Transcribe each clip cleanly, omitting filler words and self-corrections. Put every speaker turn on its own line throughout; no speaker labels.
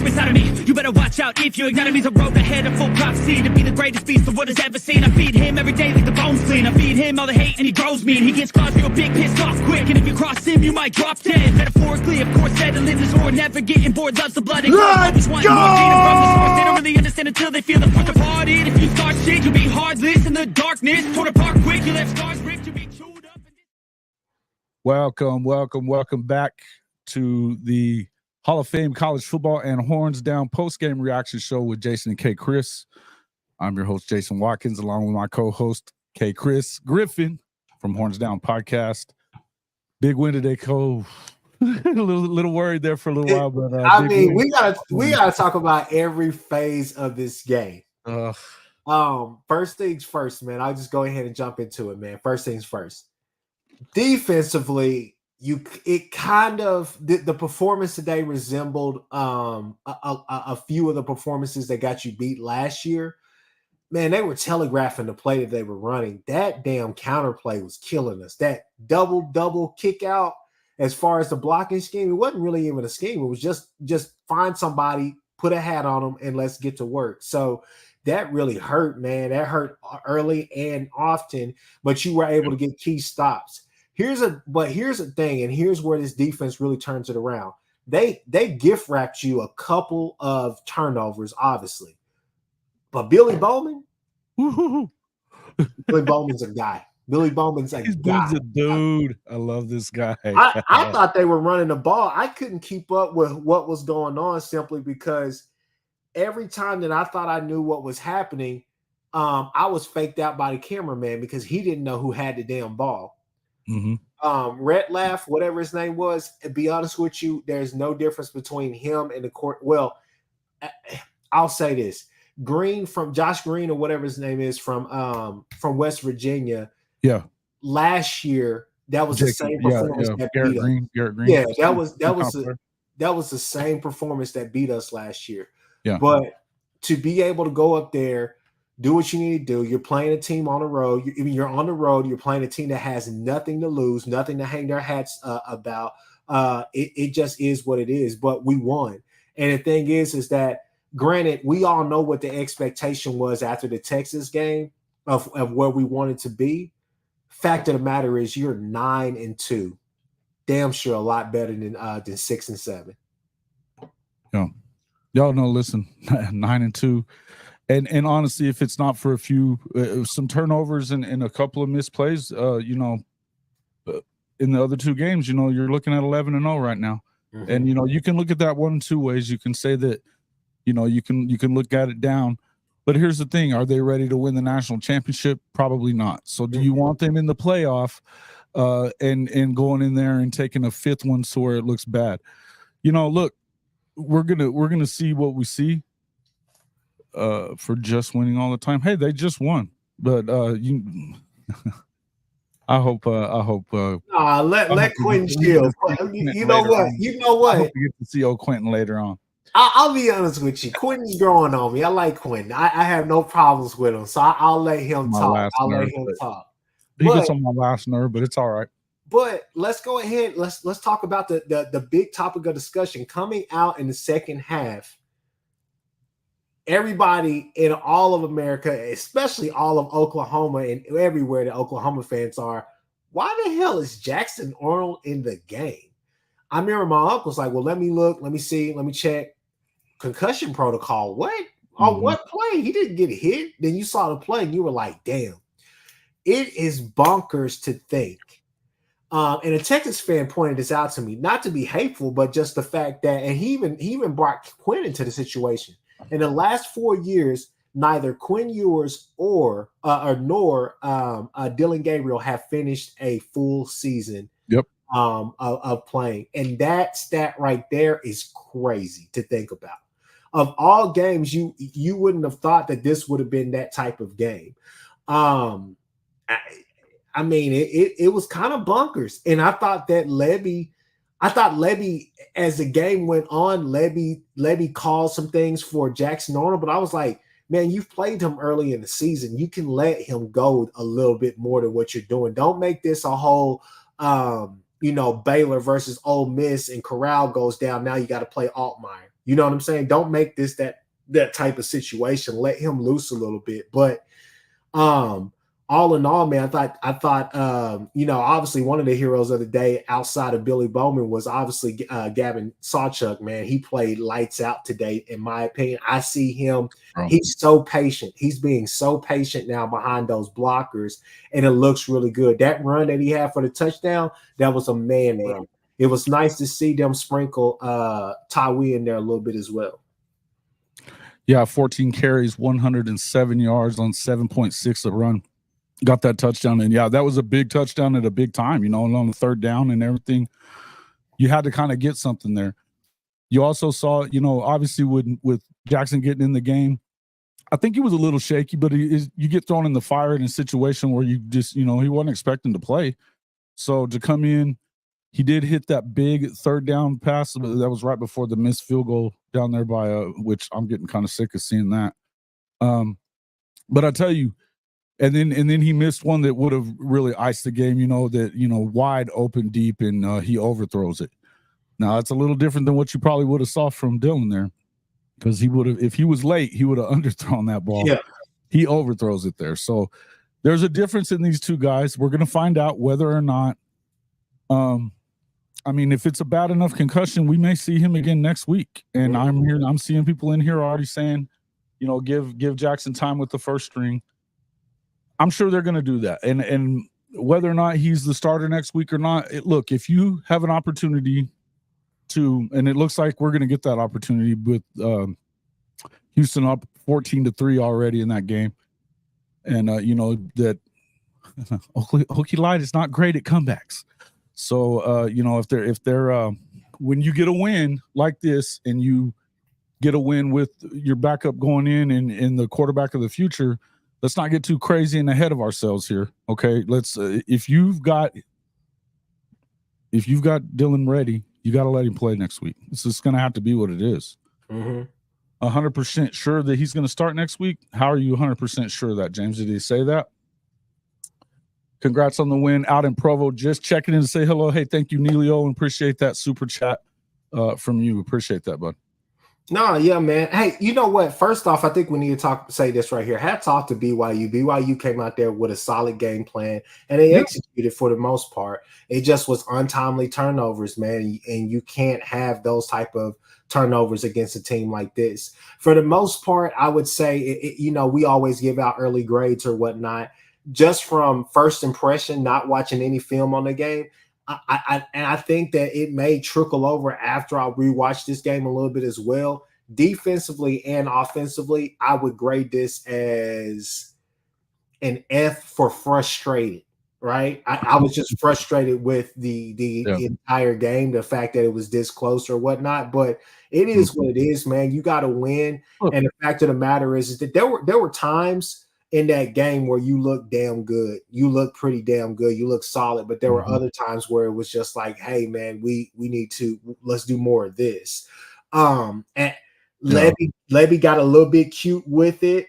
monster inside of me. You better watch out if you ignite me. The road ahead of full prophecy to be the greatest beast the world has ever seen. I feed him every day like the bones clean. I feed him all the hate and he grows me. And he gets claws real big, pissed off quick. And if you cross him, you might drop dead. Metaphorically, of course, settling this war. Never getting bored, loves the blood and blood. Always wanting more data from the source. They don't really understand until they feel the force apart. If you start shit, you'll be heartless in the darkness. Torn apart quick, you left scars ripped, you'll be chewed up.
Welcome back to the Hall of Fame College Football and Horns Down post-game reaction show with Jason and Kchris. I'm your host, Jason Watkins, along with my co-host, Kchris Griffin from Horns Down Podcast. Big win today, Cole. a little worried there for a little while, but
I mean, we gotta talk about every phase of this game. First things first, man. I'll just go ahead and jump into it, man. First things first. Defensively, the performance today resembled a few of the performances that got you beat last year. Man, they were telegraphing the play that they were running. That damn counterplay was killing us. That double kick out, as far as the blocking scheme, it wasn't really even a scheme. It was just find somebody, put a hat on them, and let's get to work. So that really hurt, man. That hurt early and often, but you were able to get key stops. Here's the thing, and here's where this defense really turns it around. They gift wrapped you a couple of turnovers, obviously. But Billy Bowman, Billy Bowman's a guy. Billy Bowman's a guy.
He's a dude. I love this guy.
I thought they were running the ball. I couldn't keep up with what was going on simply because every time that I thought I knew what was happening, I was faked out by the cameraman because he didn't know who had the damn ball.
Mm-hmm.
Red Laugh, whatever his name was, to be honest with you, there's no difference between him and the court. Well, I'll say this. Josh Green or whatever his name is from West Virginia.
Yeah.
Last year, that was the same performance that
Garrett
beat
Green,
us.
Garrett Green.
Yeah, that was the same performance that beat us last year.
Yeah.
But to be able to go up there, do what you need to do. You're playing a team on the road. You're on the road. You're playing a team that has nothing to lose, nothing to hang their hats about. It just is what it is. But we won. And the thing is that, granted, we all know what the expectation was after the Texas game of where we wanted to be. Fact of the matter is, you're 9-2. Damn sure a lot better than 6-7.
Yeah. Y'all know, listen, 9-2. And honestly, if it's not for a few some turnovers and a couple of misplays, in the other two games, you're looking at 11-0 right now.
Mm-hmm.
And you can look at that 1 and 2 ways. You can say that, you can look at it down. But here's the thing: are they ready to win the national championship? Probably not. So, do you want them in the playoff and going in there and taking a fifth one so where it looks bad? Look, we're gonna see what we see. For just winning all the time. Hey, they just won, but I hope.
Let Quentin chill. You know what?
I hope we get to see old Quentin later on.
I'll be honest with you. Quentin's growing on me. I like Quentin. I have no problems with him, so I'll let him talk.
He gets on my last nerve, but it's all right.
But let's go ahead. Let's talk about the big topic of discussion coming out in the second half. Everybody in all of America, especially all of Oklahoma and everywhere the Oklahoma fans are, why the hell is Jackson Arnold in the game? I remember my uncle's like, well, let me look, let me see, let me check. Concussion protocol. What? On what play? He didn't get hit. Then you saw the play and you were like, damn. It is bonkers to think. And a Texas fan pointed this out to me, not to be hateful, but just the fact that, and he even brought Quinn into the situation. In the last 4 years, neither Quinn Ewers nor Dylan Gabriel have finished a full season of playing. And that stat right there is crazy to think about. Of all games, you wouldn't have thought that this would have been that type of game. I mean, it was kind of bonkers. And I thought that Lebby, as the game went on, Lebby called some things for Jackson Arnold, but I was like, man, you've played him early in the season. You can let him go a little bit more than what you're doing. Don't make this a whole, Baylor versus Ole Miss and Corral goes down. Now you got to play Altmaier. You know what I'm saying? Don't make this that type of situation. Let him loose a little bit. But all in all, man, I thought obviously one of the heroes of the day outside of Billy Bowman was obviously Gavin Sawchuck, man. He played lights out today, in my opinion. I see him. He's so patient. He's being so patient now behind those blockers, and it looks really good. That run that he had for the touchdown, that was a man run. It was nice to see them sprinkle Tywee in there a little bit as well.
Yeah, 14 carries, 107 yards on 7.6 a run. Got that touchdown. And yeah, that was a big touchdown at a big time, and on the third down and everything. You had to kind of get something there. You also saw, obviously with Jackson getting in the game, I think he was a little shaky, but you get thrown in the fire in a situation where you just, he wasn't expecting to play. So to come in, he did hit that big third down pass. That was right before the missed field goal down there by which I'm getting kind of sick of seeing that. But I tell you, and then he missed one that would have really iced the game, wide open deep, and he overthrows it. Now that's a little different than what you probably would have saw from Dylan there, because he would have, if he was late, he would have underthrown that ball.
Yeah.
He overthrows it there. So there's a difference in these two guys. We're going to find out whether or not, if it's a bad enough concussion, we may see him again next week. And I'm seeing people in here already saying, give Jackson time with the first string. I'm sure they're going to do that. And whether or not he's the starter next week or not, look, if you have an opportunity to, and it looks like we're going to get that opportunity with Houston up 14-3 already in that game. And, that Hokie Light is not great at comebacks. So, if they're when you get a win like this and you get a win with your backup going in the quarterback of the future, let's not get too crazy and ahead of ourselves here. Okay. Let's, if you've got Dylan ready, you got to let him play next week. This is going to have to be what it is. 100% sure that he's going to start next week. How are you 100% sure of that, James? Did he say that? Congrats on the win out in Provo. Just checking in to say hello. Hey, thank you, Neilio, and appreciate that super chat from you. Appreciate that, bud.
No, yeah, man. Hey, you know what? First off, I think we need to say this right here. Hats off to BYU. BYU came out there with a solid game plan, and they executed for the most part. It just was untimely turnovers, man, and you can't have those type of turnovers against a team like this. For the most part, I would say, we always give out early grades or whatnot. Just from first impression, not watching any film on the game, I think that it may trickle over after I rewatch this game a little bit as well. Defensively and offensively, I would grade this as an F for frustrated, right? I was just frustrated with the entire game, the fact that it was this close or whatnot, but it is what it is, man. You got to win. And the fact of the matter is that there were times in that game where you look damn good. You look pretty damn good. You look solid. But there were other times where it was just like, hey, man, let's do more of this. And Levy got a little bit cute with it.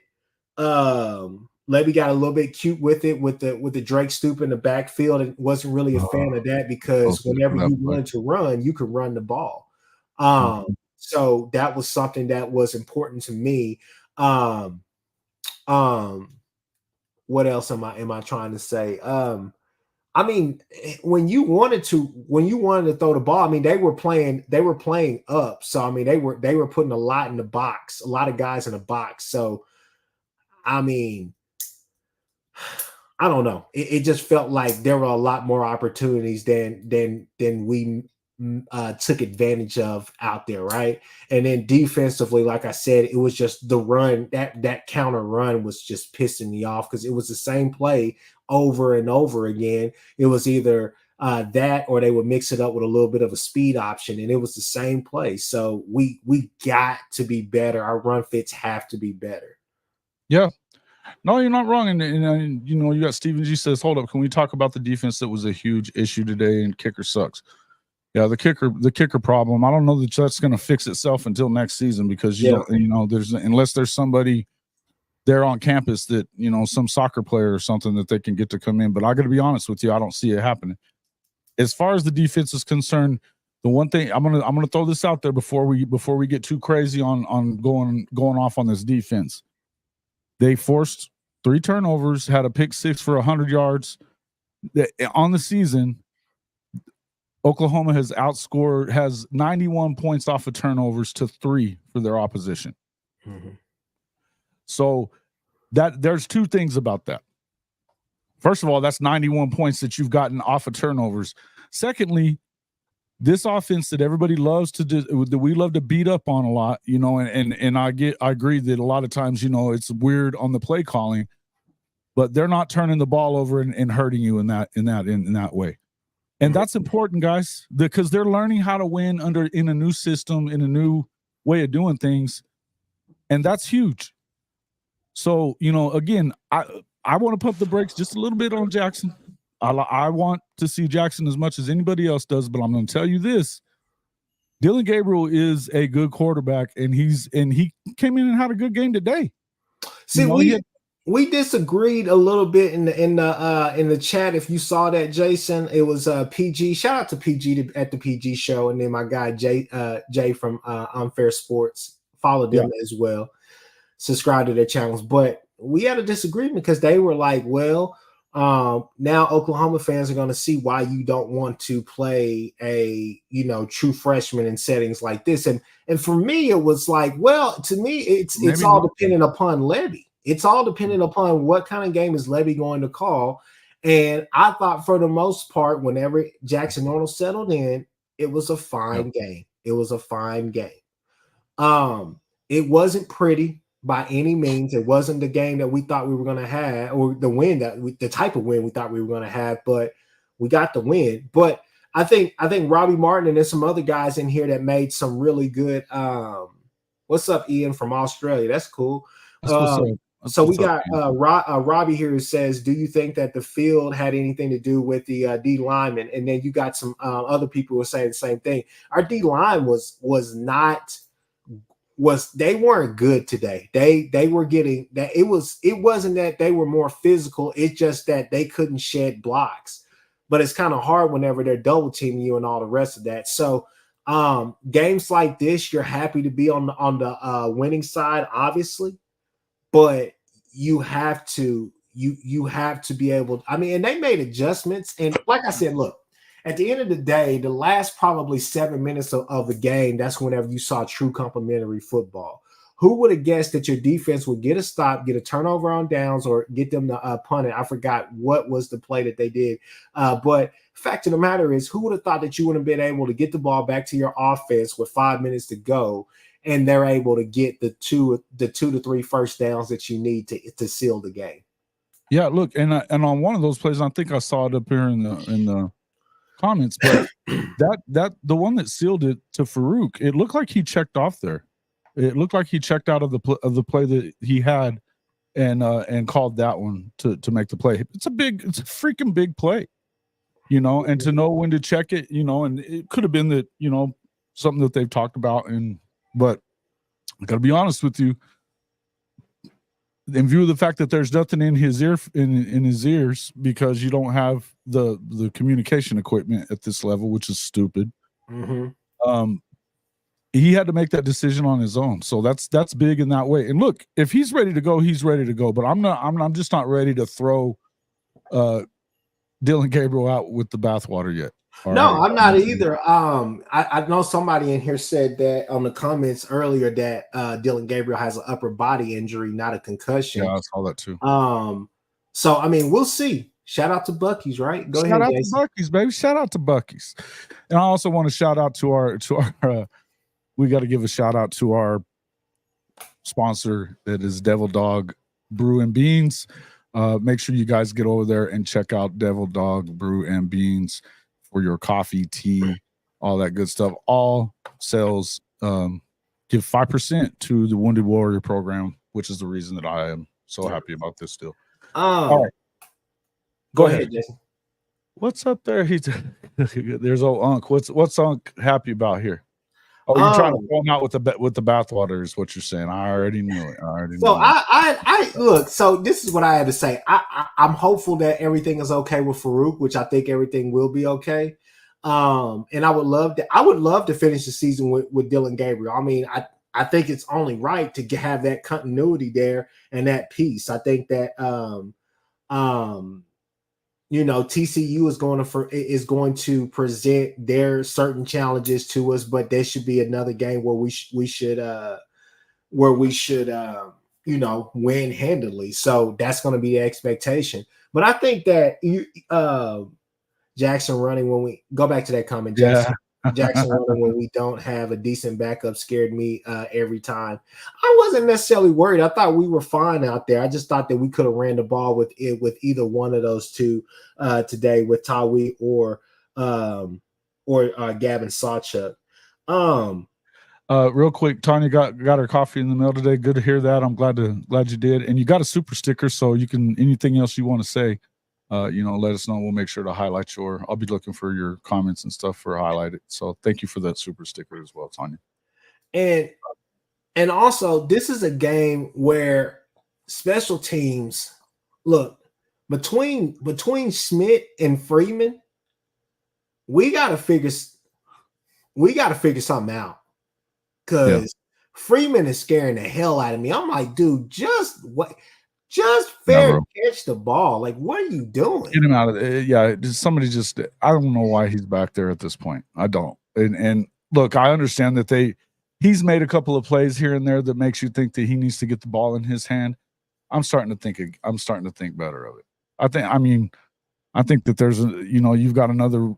Levy got a little bit cute with it with the Drake Stoop in the backfield, and wasn't really a fan of that, because whenever you wanted to run, you could run the ball. So that was something that was important to me. What else am I trying to say? When you wanted to throw the ball, they were playing up. So they were putting a lot in the box, a lot of guys in the box. So I don't know. It just felt like there were a lot more opportunities than we took advantage of out there, right? And then defensively, like I said, it was just the run, that counter run was just pissing me off, because it was the same play over and over again. It was either that, or they would mix it up with a little bit of a speed option, and it was the same play. So we got to be better. Our run fits have to be better.
Yeah. No, you're not wrong. And you got Steven G says, hold up, can we talk about the defense that was a huge issue today, and kicker sucks? Yeah, the kicker problem, I don't know that that's going to fix itself until next season, because unless there's somebody there on campus that, some soccer player or something that they can get to come in. But I got to be honest with you, I don't see it happening. As far as the defense is concerned, The one thing I'm gonna throw this out there before we get too crazy on going off on this defense. They forced 3 turnovers, had a pick 6 for 100 yards. On the season, Oklahoma has 91 points off of turnovers to 3 for their opposition.
Mm-hmm.
So that there's 2 things about that. First of all, that's 91 points that you've gotten off of turnovers. Secondly, this offense that everybody loves to do, that we love to beat up on a lot, you know, and I agree that a lot of times, you know, it's weird on the play calling, but they're not turning the ball over and hurting you in that way. And that's important, guys, because they're learning how to win in a new system, in a new way of doing things. And that's huge. So, you know, again, I want to pump the brakes just a little bit on Jackson. I want to see Jackson as much as anybody else does, but I'm going to tell you this. Dillon Gabriel is a good quarterback, and he came in and had a good game today.
See, you know, we disagreed a little bit in the chat. If you saw that, Jason, it was PG. Shout out to PG at the PG show, and then my guy Jay from Unfair Sports. Follow them as well. Subscribe to their channels. But we had a disagreement because they were like, well, now Oklahoma fans are going to see why you don't want to play a, you know, true freshman in settings like this. And for me, it was like, well, to me, it's all dependent upon Levy. It's all dependent upon what kind of game is Levy going to call. And I thought for the most part, whenever Jackson Arnold settled in, it was a fine game. It was a fine game. It wasn't pretty by any means. It wasn't the game that we thought we were going to have, or the type of win we thought we were going to have, but we got the win. But I think Robbie Martin and there's some other guys in here that made some really good. What's up, Ian from Australia? That's cool. So we got Robbie here who says, do you think that the field had anything to do with the D lineman? And then you got some other people who were saying the same thing. Our D line they weren't good today. They were getting that. It wasn't that they were more physical. It's just that they couldn't shed blocks. But it's kind of hard whenever they're double teaming you and all the rest of that. So games like this, you're happy to be on the winning side, obviously, but you have to be able. I mean, and they made adjustments. And like I said, look. At the end of the day, the last probably 7 minutes of the game, that's whenever you saw true complimentary football. Who would have guessed that your defense would get a stop, get a turnover on downs, or get them to punt it? I forgot what was the play that they did. But fact of the matter is, who would have thought that you would have been able to get the ball back to your offense with 5 minutes to go, and they're able to get the two to three first downs that you need to seal the game?
Yeah, look, and on one of those plays, I think I saw it up here in the comments, but that the one that sealed it to Farouk, it looked like he checked off there. It looked like he checked out of the play that he had and called that one to make the play. It's a freaking big play, you know, and to know when to check it, you know, and it could have been that, you know, something that they've talked about, but I gotta be honest with you, in view of the fact that there's nothing in his ears because you don't have the communication equipment at this level, which is stupid.
Mm-hmm.
He had to make that decision on his own. So that's big in that way. And look, if he's ready to go, he's ready to go. But I'm just not ready to throw Dillon Gabriel out with the bathwater yet.
No, I'm not either. I know somebody in here said that on the comments earlier that Dillon Gabriel has an upper body injury, not a concussion.
Yeah, I saw that too.
So I mean, we'll see. Shout out to Buc-ee's, right? Go ahead.
Shout out to Buc-ee's, baby. Shout out to Buc-ee's. And I also want to shout out to our we got to give a shout out to our sponsor that is DevilDog Brew and Beans. Make sure you guys get over there and check out DevilDog Brew and Beans for your coffee, tea, all that good stuff. All sales give 5% to the Wounded Warrior program, which is the reason that I am so happy about this deal. All right.
Go ahead, Jason.
What's up there? There's old Unc. What's Unc happy about here? Oh, you're trying to throw him out with the bathwater is what you're saying. I already knew it.
I look. So this is what I had to say. I'm hopeful that everything is okay with Farouk, which I think everything will be okay. And I would love to finish the season with Dylan Gabriel. I mean, I think it's only right to have that continuity there and that piece. I think that TCU is going to present their certain challenges to us, but there should be another game where we should win handily. So that's going to be the expectation. But I think that Jackson running when we go back to that comment, Jackson running when we don't have a decent backup scared me every time. I wasn't necessarily worried. I thought we were fine out there. I just thought that we could have ran the ball with either one of those two today, with Tawi or Gavin Sawchuck.
Real quick, Tanya got her coffee in the mail today. Good to hear that. I'm glad you did. And you got a super sticker, so you can, anything else you want to say, let us know. We'll make sure to highlight I'll be looking for your comments and stuff for highlighted. So thank you for that super sticker as well, Tanya.
And also, this is a game where special teams, look, between Schmidt and Freeman, we got to figure something out, because Freeman is scaring the hell out of me. I'm like, dude, just fair catch the ball. Like, what are you doing?
Get him out of it. Yeah, somebody just, I don't know why he's back there at this point. I don't. And look, I understand that he's made a couple of plays here and there that makes you think that he needs to get the ball in his hand. I'm starting to think better of it. I think that there's you've got another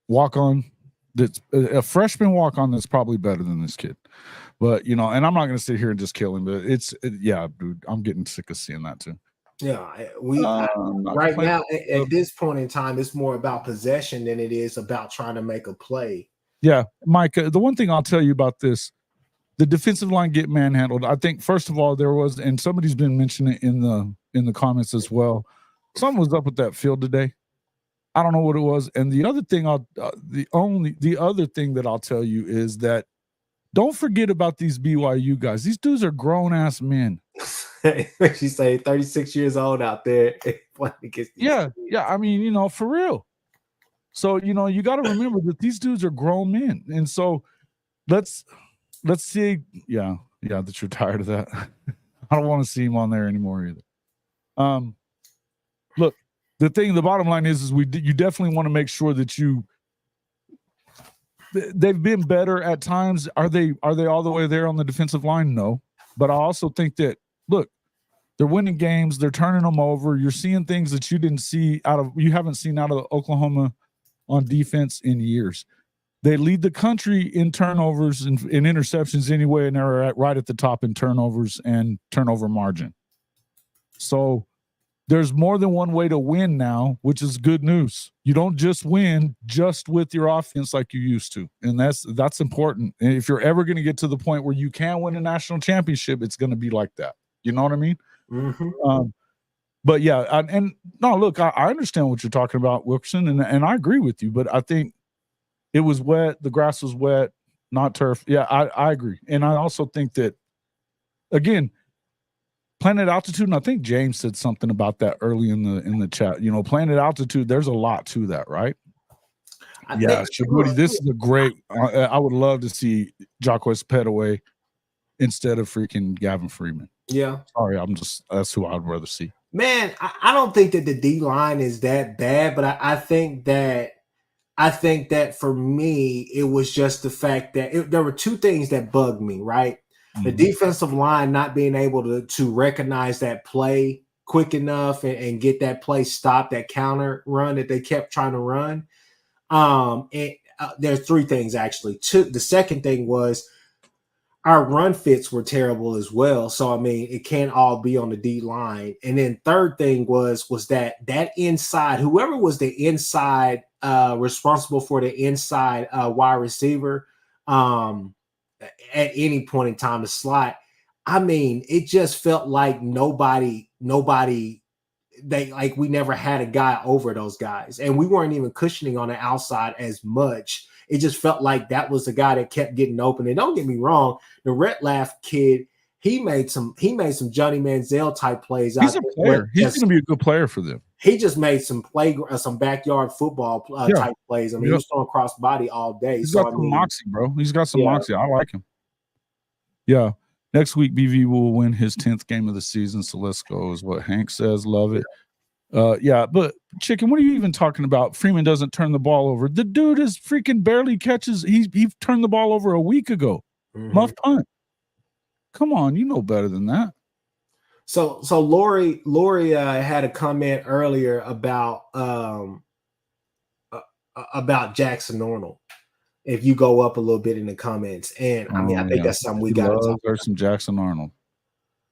walk-on that's a freshman walk-on that's probably better than this kid. But, and I'm not going to sit here and just kill him, but dude, I'm getting sick of seeing that too.
Yeah, right now at this point in time, it's more about possession than it is about trying to make a play.
Yeah, Mike, the one thing I'll tell you about this, the defensive line get manhandled. I think, first of all, there was, and somebody's been mentioning it in the comments as well, something was up with that field today. I don't know what it was. And the other thing the other thing that I'll tell you is that don't forget about these BYU guys. These dudes are grown-ass men.
She say 36 years old out there.
Yeah. I mean, for real. So, you got to remember that these dudes are grown men. And so let's see. Yeah, that you're tired of that. I don't want to see him on there anymore either. Look, the bottom line is you definitely want to make sure that they've been better at times. Are they all the way there on the defensive line? No. But I also think that, look, they're winning games, they're turning them over. You're seeing things that you haven't seen out of Oklahoma on defense in years. They lead the country in turnovers and in interceptions anyway, and they're right at the top in turnovers and turnover margin. So there's more than one way to win now, which is good news. You don't just win just with your offense like you used to. And that's important. And if you're ever going to get to the point where you can win a national championship, it's going to be like that. You know what I mean?
Mm-hmm.
But yeah, and no, look, I understand what you're talking about, Wilkerson, and I agree with you, but I think it was wet. The grass was wet, not turf. Yeah, I agree. And I also think that, again, Planet Altitude, and I think James said something about that early in the chat. Planet Altitude, there's a lot to that, right? Shabuti, this is a great. I would love to see Jacquez Petaway instead of freaking Gavin Freeman.
Yeah.
Sorry, that's who I'd rather see.
Man, I don't think that the D line is that bad, but I think that for me, it was just the fact that there were two things that bugged me, right? The defensive line not being able to recognize that play quick enough and get that play stopped, that counter run that they kept trying to run. There's three things, actually. The second thing was our run fits were terrible as well. So, I mean, it can't all be on the D line. And then third thing was that inside, whoever was the inside responsible for the inside wide receiver, at any point in time to slot, I mean, it just felt like we never had a guy over those guys, and we weren't even cushioning on the outside as much. It just felt like that was the guy that kept getting open. And don't get me wrong, the Retlaff kid, he made some Johnny Manziel type plays.
He's a player. He's going to be a good player for them.
he just made some some backyard football type plays. I mean, he was throwing cross body all day.
He's got some moxie, bro. He's got some moxie. I like him. Yeah. Next week, BV will win his 10th game of the season. So let's go, is what Hank says. Love it. But Chicken, what are you even talking about? Freeman doesn't turn the ball over. The dude is freaking barely catches. He turned the ball over a week ago. Muff punt. Come on, you know better than that.
So Lori had a comment earlier about Jackson Arnold. If you go up a little bit in the comments, and I mean, I think that's something we got to talk about.
Her some Jackson Arnold,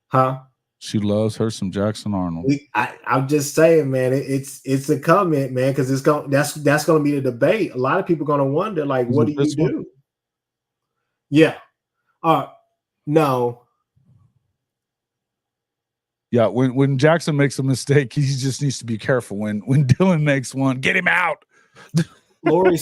huh?
She loves her some Jackson Arnold.
I'm just saying, man. It's a comment, man, because that's gonna be the debate. A lot of people are gonna wonder, like, what do you do? Yeah. No.
Yeah, when Jackson makes a mistake, he just needs to be careful. When Dylan makes one, get him out.
Lori,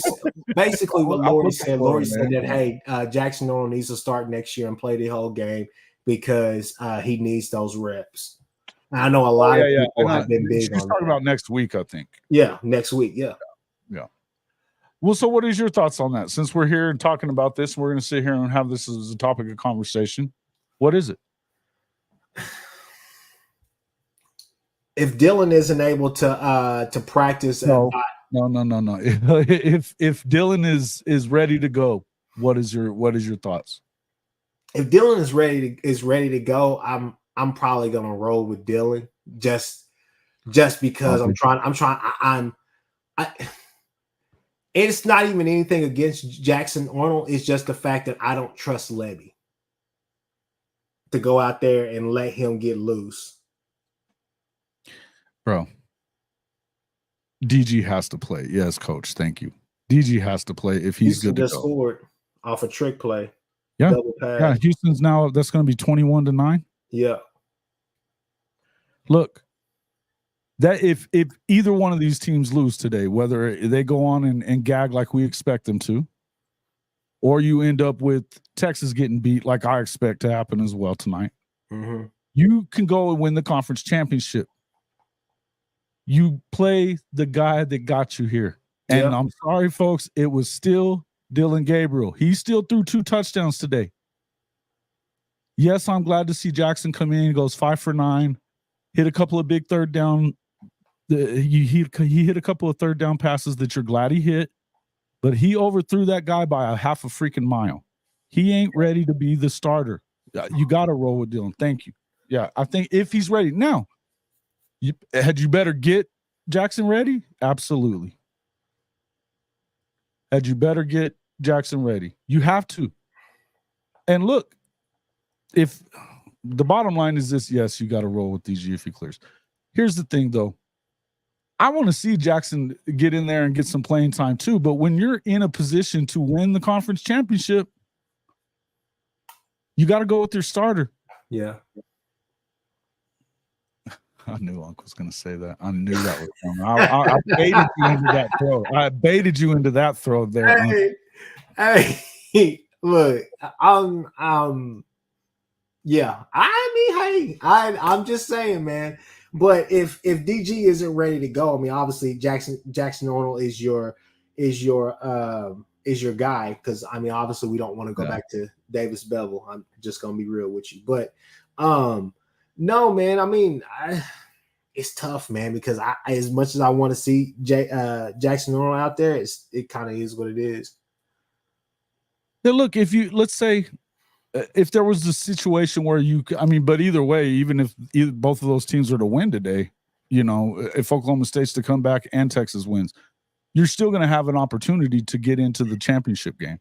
basically what Lori said that, hey, Jackson Arnold needs to start next year and play the whole game because he needs those reps. I know a lot of people have been big on that.
She's talking about next week, I think.
Yeah, next week, yeah.
Well, so what is your thoughts on that? Since we're here and talking about this, we're going to sit here and have this as a topic of conversation. What is it?
If Dylan isn't able to practice,
no. If Dylan is ready to go, what is your thoughts?
If Dylan is ready to go, I'm probably gonna roll with Dylan just because it's not even anything against Jackson Arnold. It's just the fact that I don't trust Levy to go out there and let him get loose.
Bro, DG has to play. Yes, coach. Thank you. DG has to play if he's good to go.
Just scored off a trick play.
Yeah.
Double pass.
Yeah. Houston's now, that's going to be 21-9.
Yeah.
Look, that if either one of these teams lose today, whether they go on and gag like we expect them to, or you end up with Texas getting beat like I expect to happen as well tonight, you can go and win the conference championship. You play the guy that got you here. And I'm sorry, folks, it was still Dylan Gabriel. He still threw 2 touchdowns today. Yes, I'm glad to see Jackson come in. He goes 5 for 9, hit a couple of big third down. He hit a couple of third down passes that you're glad he hit, but he overthrew that guy by a half a freaking mile. He ain't ready to be the starter. You got to roll with Dylan. Thank you. Yeah, I think if he's ready now, had you better get Jackson ready? Absolutely. Had you better get Jackson ready? You have to. And look, if the bottom line is this, yes, you got to roll with DG if he clears. Here's the thing, though. I want to see Jackson get in there and get some playing time too. But when you're in a position to win the conference championship, you got to go with your starter.
Yeah.
I knew Uncle was going to say that. I knew that was coming. I baited you into that throw. I baited you into that throw there.
Hey, look, yeah. I mean, hey, I'm just saying, man. But if DG isn't ready to go, I mean, obviously Jackson Arnold is your guy, because I mean, obviously we don't want to go back to Davis Bevel. I'm just gonna be real with you, but no, man. I mean, it's tough, man, because I as much as I want to see Jackson Arnold out there, it kind of is what it is.
Now, look, let's say if there was a situation where but either way, even if both of those teams are to win today, if Oklahoma State's to come back and Texas wins, you're still going to have an opportunity to get into the championship game.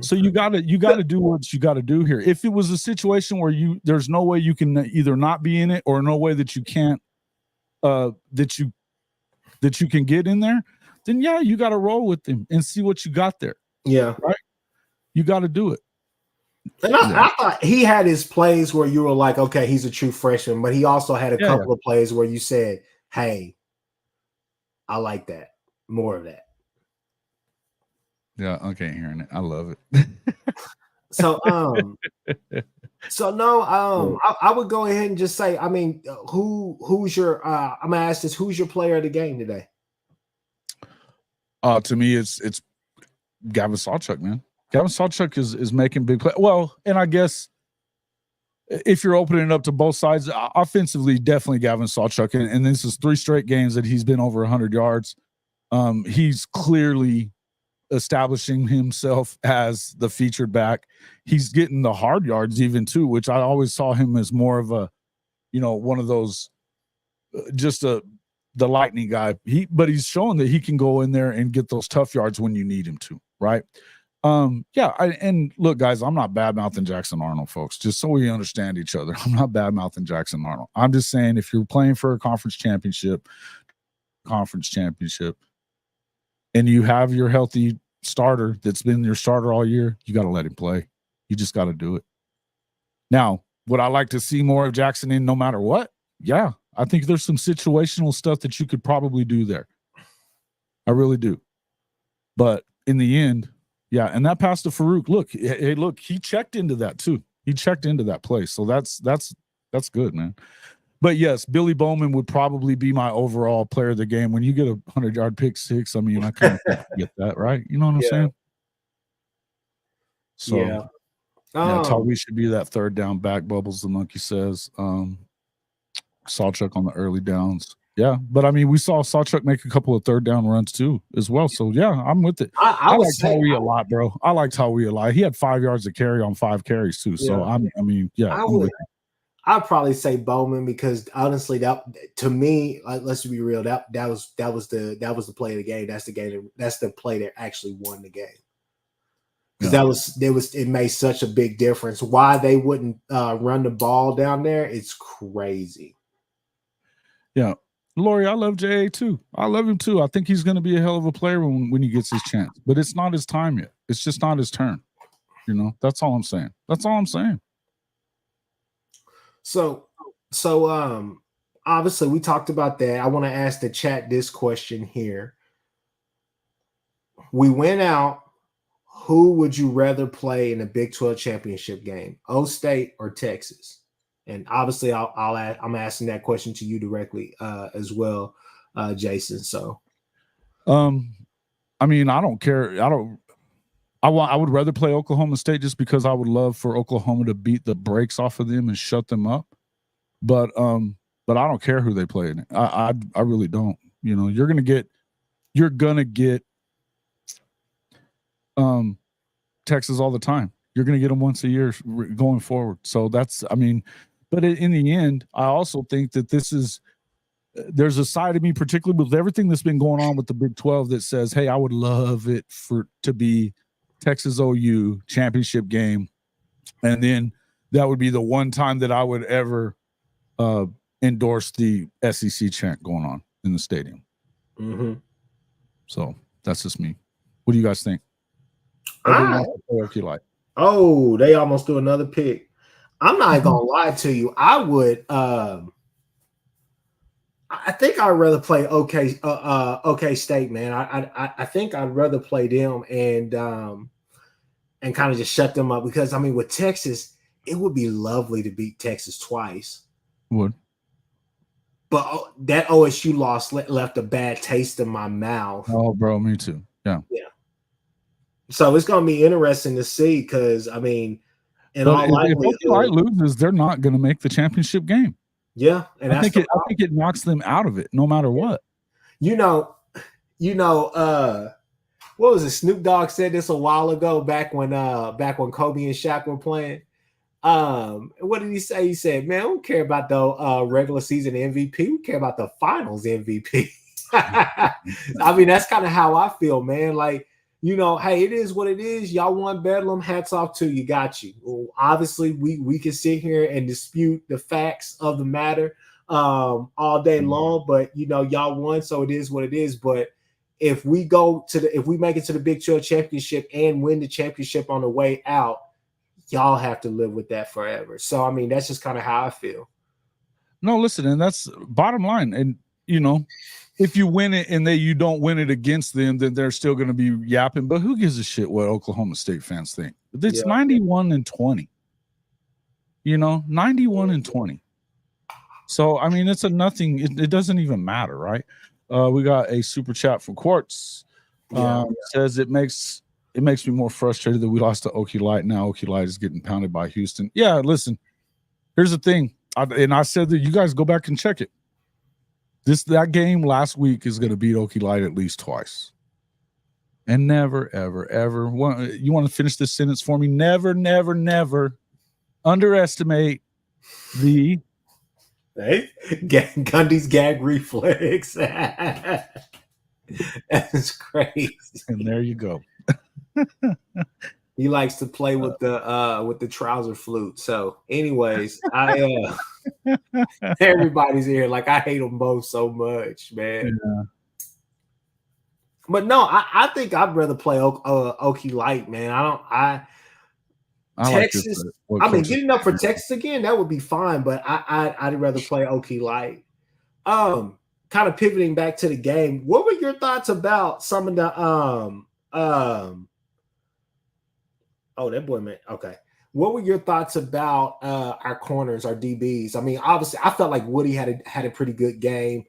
So you got to do what you got to do here. If it was a situation where there's no way you can either not be in it, or no way that you can't that you can get in there, then yeah, you got to roll with them and see what you got there.
Yeah,
right. You got to do it.
And I thought he had his plays where you were like, okay, he's a true freshman, but he also had a couple of plays where you said, hey, I like that. More of that.
Yeah, okay, hearing it. I love it.
So So no, I would go ahead and just say, I mean, who's your I'm gonna ask this, who's your player of the game today?
To me, it's Gavin Sawchuck, man. Gavin Sawchuck is making big play. Well, and I guess if you're opening it up to both sides, offensively, definitely Gavin Sawchuck. And this is 3 straight games that he's been over 100 yards. He's clearly establishing himself as the featured back. He's getting the hard yards even too, which I always saw him as more of a, one of those, the lightning guy. But he's showing that he can go in there and get those tough yards when you need him to, right? And look, guys, I'm not bad-mouthing Jackson Arnold, folks, just so we understand each other. I'm not bad-mouthing Jackson Arnold. I'm just saying if you're playing for a conference championship, and you have your healthy starter that's been your starter all year, you got to let him play. You just got to do it. Now, would I like to see more of Jackson in no matter what? Yeah, I think there's some situational stuff that you could probably do there. I really do. But in the end, yeah, and that pass to Farouk, look, he checked into that too. He checked into that play. So that's good, man. But yes, Billy Bowman would probably be my overall player of the game. When you get a 100-yard pick six, I mean, I kind of get that, right? You know what I'm saying? So, yeah, Tawee should be that third down back. Bubbles, the monkey says. Sawchuck on the early downs. Yeah, but I mean, we saw Sawchuck make a couple of third down runs too, as well. So yeah, I'm with it. I like Tawee a lot, bro. I like Tawee a lot. He had 5 yards to carry on 5 carries too. So
I'd probably say Bowman because honestly, that to me, let's be real, that was the play of the game. That's the play that actually won the game. Because it made such a big difference. Why they wouldn't run the ball down there, it's crazy.
Yeah. Lori, I love J.A. too. I love him too. I think he's going to be a hell of a player when he gets his chance. But it's not his time yet. It's just not his turn. That's all I'm saying.
So obviously we talked about that. I want to ask the chat this question here. We went out. Who would you rather play in a Big 12 championship game, O State or Texas? And obviously, I'm asking that question to you directly as well, Jason. So,
I mean, I don't care. I would rather play Oklahoma State just because I would love for Oklahoma to beat the brakes off of them and shut them up. But I don't care who they play in it. I really don't. You're gonna get Texas all the time. You're gonna get them once a year going forward. So but in the end, I also think that there's a side of me, particularly with everything that's been going on with the Big 12, that says, hey, I would love it to be Texas OU championship game. And then that would be the one time that I would ever endorse the SEC chant going on in the stadium.
Mm-hmm.
So that's just me. What do you guys think?
Oh, they almost do another pick. I'm not gonna lie to you. I would. I think I'd rather play OK State, man. I think I'd rather play them and kind of just shut them up because with Texas, it would be lovely to beat Texas twice.
Would.
But that OSU loss left a bad taste in my mouth.
Oh, bro, me too. Yeah.
So it's gonna be interesting to see because in all likelihood,
if OU loses, they're not going to make the championship game.
Yeah, and
I think it knocks them out of it, no matter what.
What was it? Snoop Dogg said this a while ago, back when Kobe and Shaq were playing. What did he say? He said, "Man, we don't care about the regular season MVP. We care about the finals MVP." That's kind of how I feel, man. Like, hey, it is what it is. Y'all won Bedlam. Hats off to you. Got you. Well, obviously, we can sit here and dispute the facts of the matter all day long, but y'all won, so it is what it is. But if we make it to the Big 12 championship and win the championship on the way out, y'all have to live with that forever. So that's just kind of how I feel.
No, listen, and that's bottom line. And if you win it and you don't win it against them, then they're still going to be yapping. But who gives a shit what Oklahoma State fans think? It's 91-20. 91-20. So, I mean, it's a nothing. It doesn't even matter, right? We got a super chat from Quartz. Says it makes me more frustrated that we lost to Okie Light. Now Okie Light is getting pounded by Houston. Yeah, listen, here's the thing. I said that you guys go back and check it. That game last week is going to beat Okie Light at least twice. And never, ever, ever. You want to finish this sentence for me? Never, never, never underestimate the
Gundy's gag reflex. That's crazy.
And there you go.
He likes to play with the trouser flute. So, anyways, everybody's here. Like, I hate them both so much, man.
Yeah.
But no, I think I'd rather play Okie Light, man. I Texas. I mean, getting up for Texas again, that would be fine. But I'd rather play Okie Light. Kind of pivoting back to the game. What were your thoughts about some of the Oh, that boy, man. Okay. What were your thoughts about our corners, our DBs? I mean, obviously, I felt like Woody had a pretty good game.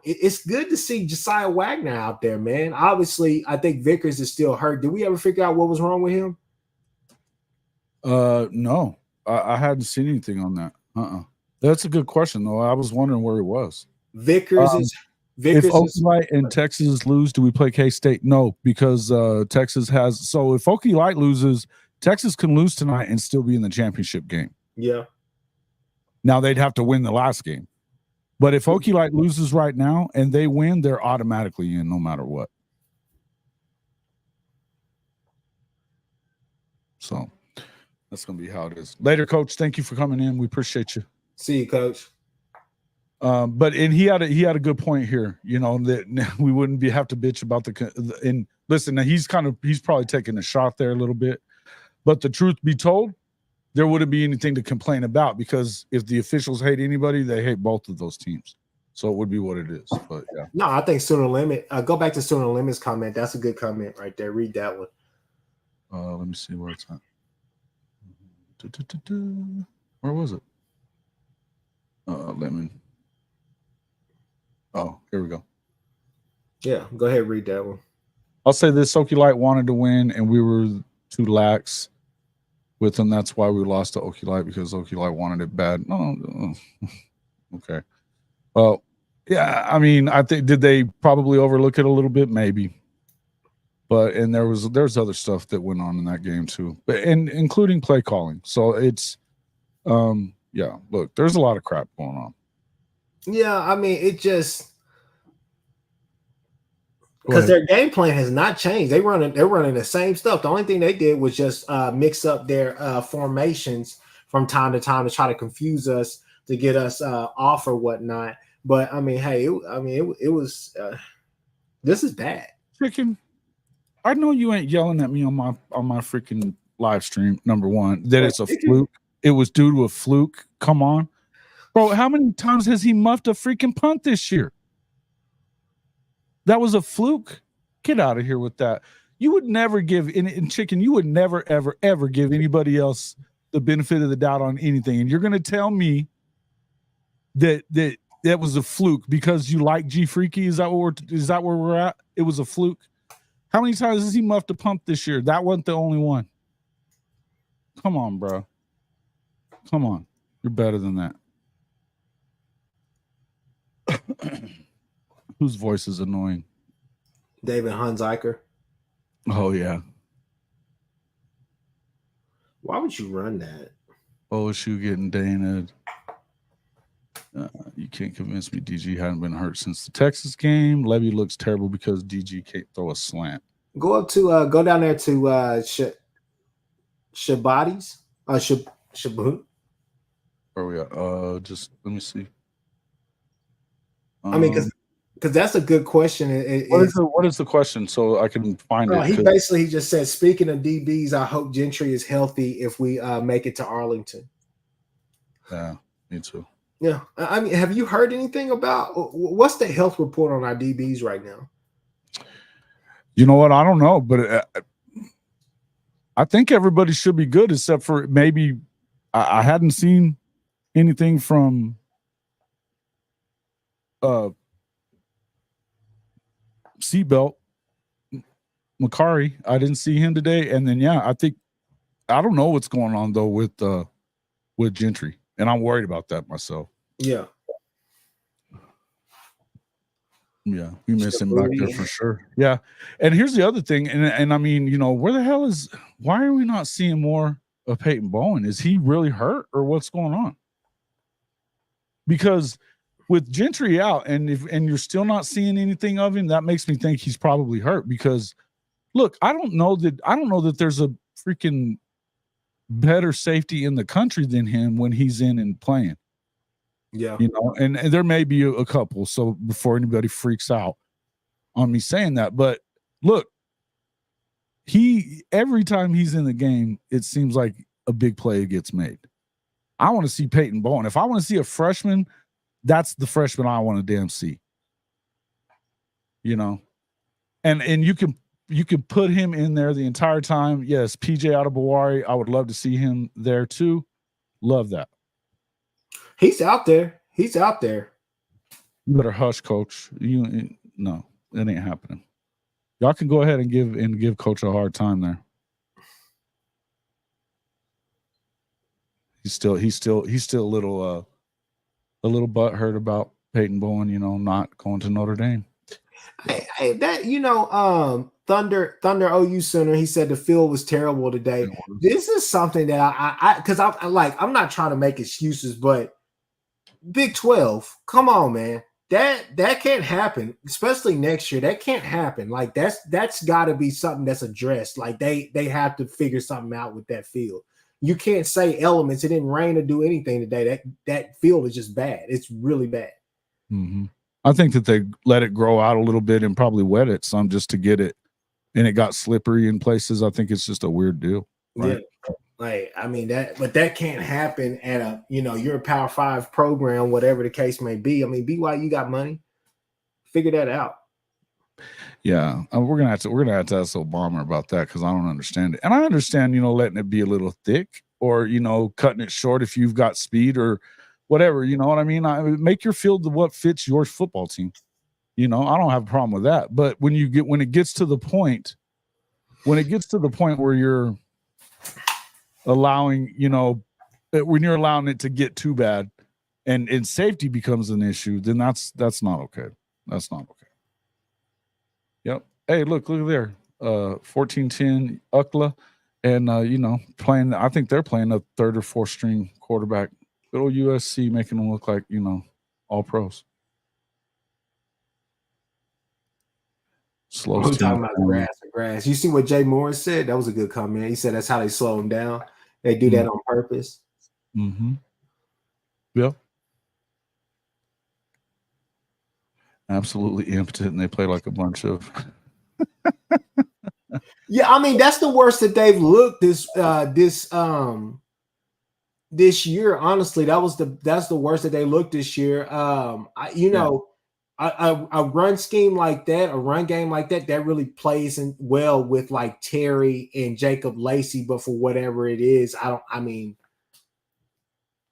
It's good to see Josiah Wagner out there, man. Obviously, I think Vickers is still hurt. Did we ever figure out what was wrong with him?
No, I hadn't seen anything on that. That's a good question, though. I was wondering where he was.
Vickers is.
If Okie Light and Texas lose, do we play K-State? No, because Texas has. So if Okie Light loses, Texas can lose tonight and still be in the championship game.
Yeah.
Now they'd have to win the last game. But if Okie Light loses right now and they win, they're automatically in no matter what. So that's going to be how it is. Later, Coach. Thank you for coming in. We appreciate you.
See you, Coach.
But he had a good point here, that we wouldn't have to bitch about and listen, he's probably taking a shot there a little bit, but the truth be told, there wouldn't be anything to complain about because if the officials hate anybody, they hate both of those teams. So it would be what it is. But yeah.
No, I think Sooner Limit. Go back to Sooner Limit's comment. That's a good comment right there. Read that one.
Let me see where it's at. Where was it? Lemon. Oh, here we go.
Yeah, go ahead and read that one.
I'll say this: Okie Light wanted to win, and we were too lax with them. That's why we lost to Okie Light because Okie Light wanted it bad. No. Okay. Well, yeah. I mean, I think did they probably overlook it a little bit? Maybe. But there's other stuff that went on in that game too, and including play calling. So it's, yeah. Look, there's a lot of crap going on.
Yeah, I mean, it just because their game plan has not changed. They're running the same stuff. The only thing they did was just mix up their formations from time to time to try to confuse us to get us off or whatnot. But I mean, hey, it was this is bad.
Freaking, I know you ain't yelling at me on my freaking live stream. Number one, that it's a fluke. It was due to a fluke. Come on. Bro, how many times has he muffed a freaking punt this year? That was a fluke. Get out of here with that. You would never give in chicken. You would never, ever, ever give anybody else the benefit of the doubt on anything. And you're going to tell me that was a fluke because you like G Freaky? Is that where we're at? It was a fluke. How many times has he muffed a punt this year? That wasn't the only one. Come on, bro. Come on. You're better than that. Whose voice is annoying?
David Hunziker.
Oh, yeah.
Why would you run that?
OSU getting Dana. You can't convince me DG hadn't been hurt since the Texas game. Levy looks terrible because DG can't throw a slant.
Go down there to Shabadi's. Shaboot.
Where we at? Just let me see.
I mean, because that's a good question.
What is the question so I can find it?
He just said, speaking of DBs, I hope Gentry is healthy if we make it to Arlington.
Yeah, me too.
Yeah. I mean, have you heard anything about what's the health report on our DBs right now?
You know what? I don't know, but I think everybody should be good except for maybe I hadn't seen anything from Seatbelt Makari. I didn't see him today. And then I think I don't know what's going on though with Gentry. And I'm worried about that myself.
Yeah.
Yeah, we miss him back there for sure. Yeah. And here's the other thing, and I mean, where the hell why are we not seeing more of Peyton Bowen? Is he really hurt or what's going on? Because with Gentry out and you're still not seeing anything of him, that makes me think he's probably hurt. Because look, I don't know that there's a freaking better safety in the country than him when he's in and playing.
Yeah.
And there may be a couple, so before anybody freaks out on me saying that, but look, every time he's in the game, it seems like a big play gets made. I want to see Peyton Bowen. If I want to see a freshman, that's the freshman I want to damn see. And you can put him in there the entire time. Yes, PJ Adebawari, I would love to see him there too. Love that.
He's out there.
You better hush, Coach. No, it ain't happening. Y'all can go ahead and give Coach a hard time there. He's still a little butthurt about Peyton Bowen, not going to Notre Dame.
Hey, that Thunder OU Center. He said the field was terrible today. This is something that because I'm not trying to make excuses, but Big 12, come on, man. That can't happen, especially next year. That can't happen. Like that's got to be something that's addressed. Like they have to figure something out with that field. You can't say elements. It didn't rain or do anything today. That field is just bad. It's really bad.
Mm-hmm. I think that they let it grow out a little bit and probably wet it some just to get it, and it got slippery in places. I think it's just a weird deal. Right?
Yeah. Like, I mean, that can't happen at you're a Power 5 program, whatever the case may be. I mean, BYU got money. Figure that out.
Yeah, we're gonna have to ask Obama about that because I don't understand it. And I understand, letting it be a little thick or cutting it short if you've got speed or whatever. You know what I mean? Make your field what fits your football team. I don't have a problem with that. But when it gets to the point where you're allowing, when you're allowing it to get too bad and safety becomes an issue, then that's not okay. That's not okay. Yep. Hey, look there. 14-10 UCLA and playing, I think they're playing a third or fourth string quarterback. Good old USC making them look like, all pros. Slow.
We're talking about grass. You see what Jay Morris said? That was a good comment. He said that's how they slow them down. They do that on purpose.
Mm-hmm. Yep. Absolutely impotent, and they play like a bunch of.
Yeah, I mean that's the worst that they've looked this year. Honestly, that's the worst that they looked this year. A run scheme like that, a run game like that, that really plays in well with like Terry and Jacob Lacey. But for whatever it is,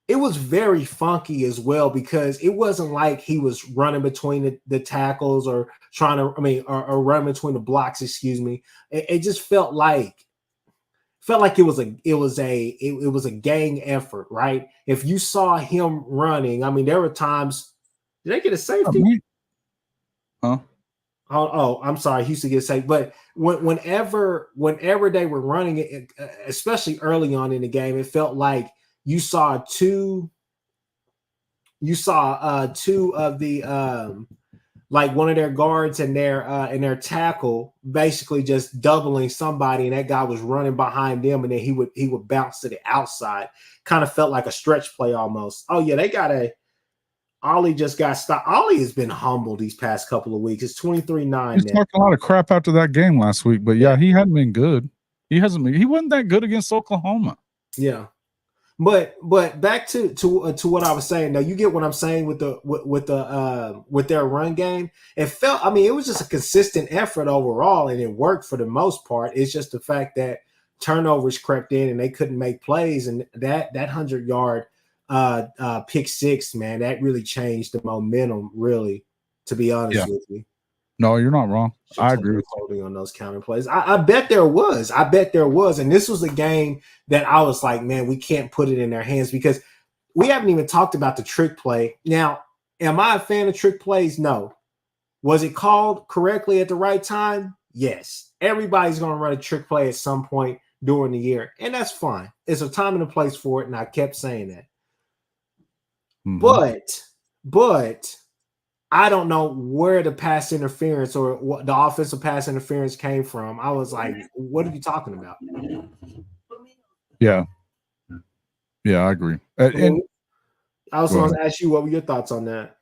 it was very funky as well because it wasn't like he was running between the tackles or or running between the blocks. Excuse me. It just felt like it was a gang effort, right? If you saw him running, I mean, there were times. Did they get a safety?
Huh?
Oh, I'm sorry. He used to get saved, but whenever they were running it, especially early on in the game, it felt like you saw two of the like one of their guards and their tackle basically just doubling somebody, and that guy was running behind them, and then he would bounce to the outside. Kind of felt like a stretch play almost. Oh yeah, Ollie just got stopped. Ollie has been humbled these past couple of weeks. It's 23-9.
He's talking a lot of crap after that game last week, but yeah, he hadn't been good. He wasn't that good against Oklahoma.
Yeah. But back to what I was saying. Now you get what I'm saying with their run game. It was just a consistent effort overall, and it worked for the most part. It's just the fact that turnovers crept in and they couldn't make plays. And that 100-yard pick six, man, that really changed the momentum, really, to be honest with you.
No, you're not wrong. I agree with
holding on those counter plays. I bet there was. And this was a game that I was like, man, we can't put it in their hands because we haven't even talked about the trick play. Now, am I a fan of trick plays? No. Was it called correctly at the right time? Yes. Everybody's going to run a trick play at some point during the year, and that's fine. It's a time and a place for it, and I kept saying that. Mm-hmm. But I don't know where the pass interference or what the offensive pass interference came from. I was like, what are you talking about?
Yeah. Yeah, I agree. And
I was going to ask you, what were your thoughts on that?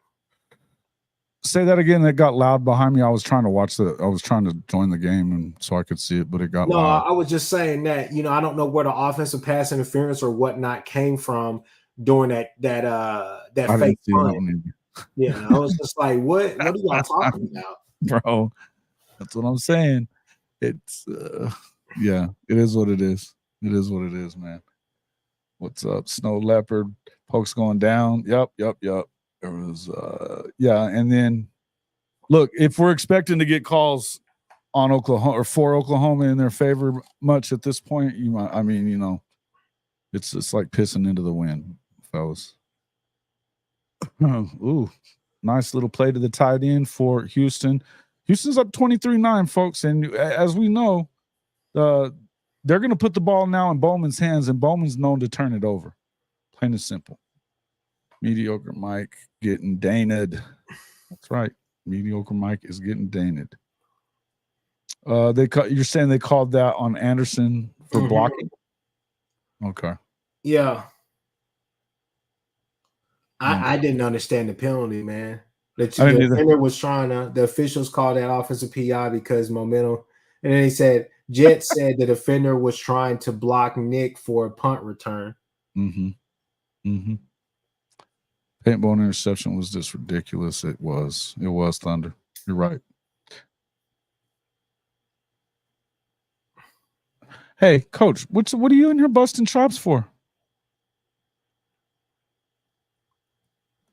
Say that again. It got loud behind me. I was trying to join the game and so I could see it, but it got loud.
I was just saying that, I don't know where the offensive pass interference or whatnot came from during that fake punt. Yeah, I was just like, what are y'all talking about?
Bro, that's what I'm saying. It's it is what it is. It is what it is, man. What's up? Snow Leopard, pokes going down. Yep. There was and then look, if we're expecting to get calls on Oklahoma or for Oklahoma in their favor much at this point, it's like pissing into the wind, fellas. Ooh, nice little play to the tight end for Houston. Houston's up 23-9, folks. And as we know, they're going to put the ball now in Bowman's hands, and Bowman's known to turn it over. Plain and simple. Mediocre Mike getting daned. That's right. Mediocre Mike is getting daned. You're saying they called that on Anderson for blocking? Okay.
Yeah. I didn't understand the penalty, man. The defender was the officials called that offensive PI because momentum. And then he said, Jet said the defender was trying to block Nick for a punt return.
Paintball interception was just ridiculous. It was Thunder. You're right. Hey, Coach, what are you in here busting chops for?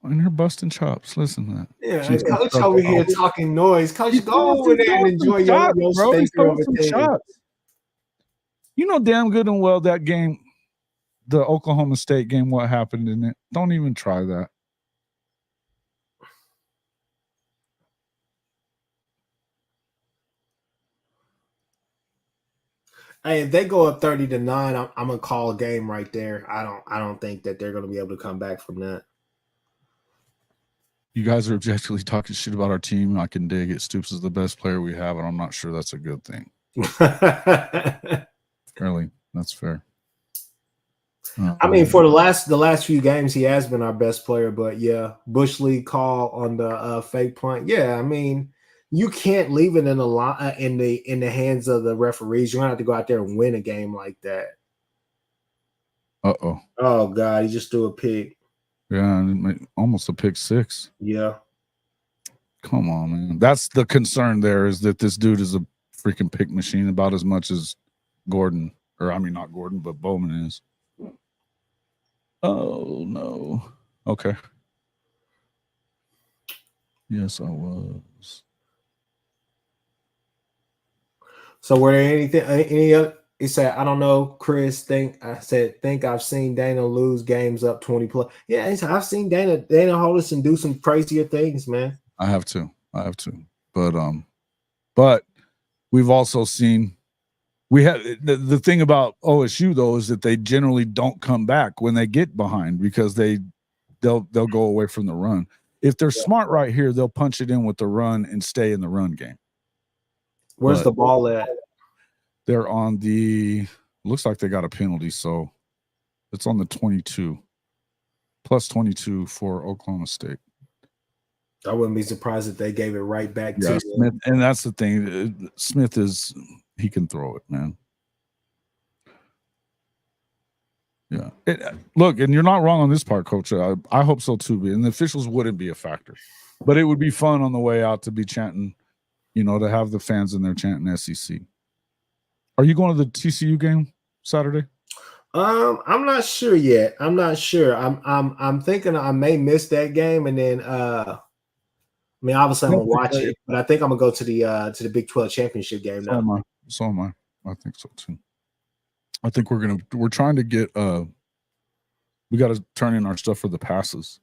In her busting chops. Listen to that.
Yeah, Coach over here talking noise. Coach, go over there and enjoy your stinker of a shots.
You know damn good and well that game, the Oklahoma State game, what happened in it. Don't even try that.
Hey, if they go up 30-9, I'm gonna call a game right there. I don't think that they're gonna be able to come back from that.
You guys are objectively talking shit about our team. I can dig it. Stoops is the best player we have, and I'm not sure that's a good thing. Fairly, that's fair.
I mean, for the last few games, he has been our best player. But yeah, Bush League call on the fake punt. Yeah, I mean, you can't leave it in the hands of the referees. You're gonna have to go out there and win a game like that. Oh God, he just threw a pick.
Yeah, almost a pick six.
Yeah.
Come on, man. That's the concern there, is that this dude is a freaking pick machine about as much as Gordon. Or, I mean, not Gordon, but Bowman is. Oh, no. Okay. Yes, I was.
So, were there any other? He said, I don't know, Chris. Think I've seen Dana lose games up 20 plus. Yeah, I've seen Dana Holderson do some crazier things, man.
I have to. But we've also seen the thing about OSU though is that they generally don't come back when they get behind because they'll go away from the run. If they're smart right here, they'll punch it in with the run and stay in the run game.
Where's the ball at?
They're on looks like they got a penalty, so it's on the 22. Plus 22 for Oklahoma State.
I wouldn't be surprised if they gave it right back to
Smith. And that's the thing. Smith he can throw it, man. Yeah. Look, and you're not wrong on this part, Coach. I hope so too. And the officials wouldn't be a factor. But it would be fun on the way out to be chanting, to have the fans in there chanting SEC. Are you going to the TCU game? Saturday?
I'm not sure yet. I'm not sure. I'm thinking I may miss that game, and then I mean, obviously I'm gonna watch it, but I think I'm gonna go to the Big 12 championship game now.
So am I. I think so too. I think we're trying to get we got to turn in our stuff for the passes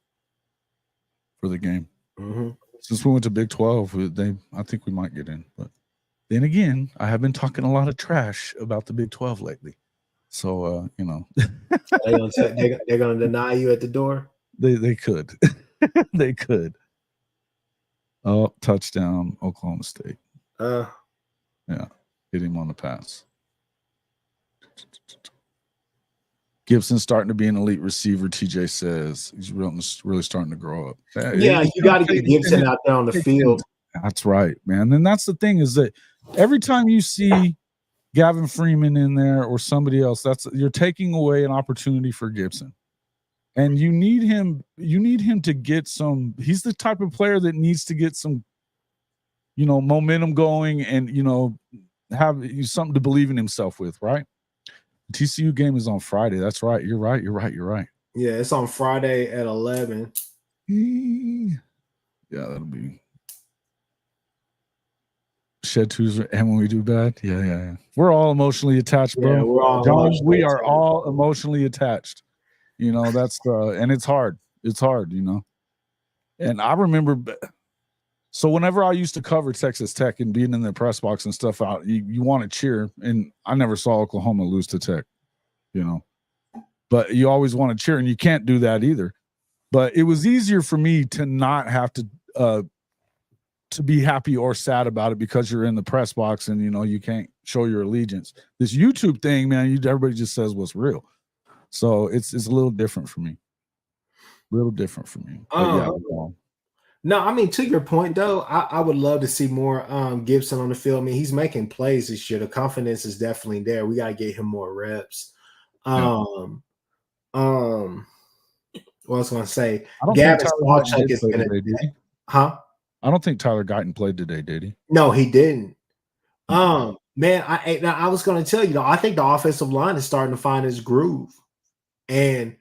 for the game.
Mm-hmm.
Since we went to Big 12, I think we might get in. But then again, I have been talking a lot of trash about the Big 12 lately. So you know,
they're gonna deny you at the door.
They could. They could. Oh, touchdown, Oklahoma State. Yeah, hit him on the pass. Gibson's starting to be an elite receiver, TJ says. He's really starting to grow up.
Yeah, you got to get Gibson out there on the field.
That's right, man. And that's the thing is that every time you see Gavin Freeman in there or somebody else, you're taking away an opportunity for Gibson. And you need him to get some. He's the type of player that needs to get some, momentum going and, have something to believe in himself with, right? TCU game is on Friday. That's right. You're right.
Yeah, it's on Friday at 11.
Yeah, that'll be Shed Tuesday. And when we do bad, yeah. We're all emotionally attached, bro.
Yeah, we're all
John, we are all emotionally attached. That's and it's hard. It's hard, And I remember, so whenever I used to cover Texas Tech and being in the press box and stuff out, you want to cheer. And I never saw Oklahoma lose to Tech, but you always want to cheer, and you can't do that either. But it was easier for me to not have to be happy or sad about it because you're in the press box and, you can't show your allegiance. This YouTube thing, man, everybody just says what's real. So it's a little different for me.
No, I mean, to your point, though, I would love to see more Gibson on the field. I mean, he's making plays this year. The confidence is definitely there. We got to get him more reps. What I was going to say, Gavin Sawchuck is going to – huh?
I don't think Tyler Guyton played today, did he?
No, he didn't. Man, I was going to tell you, I think the offensive line is starting to find its groove. And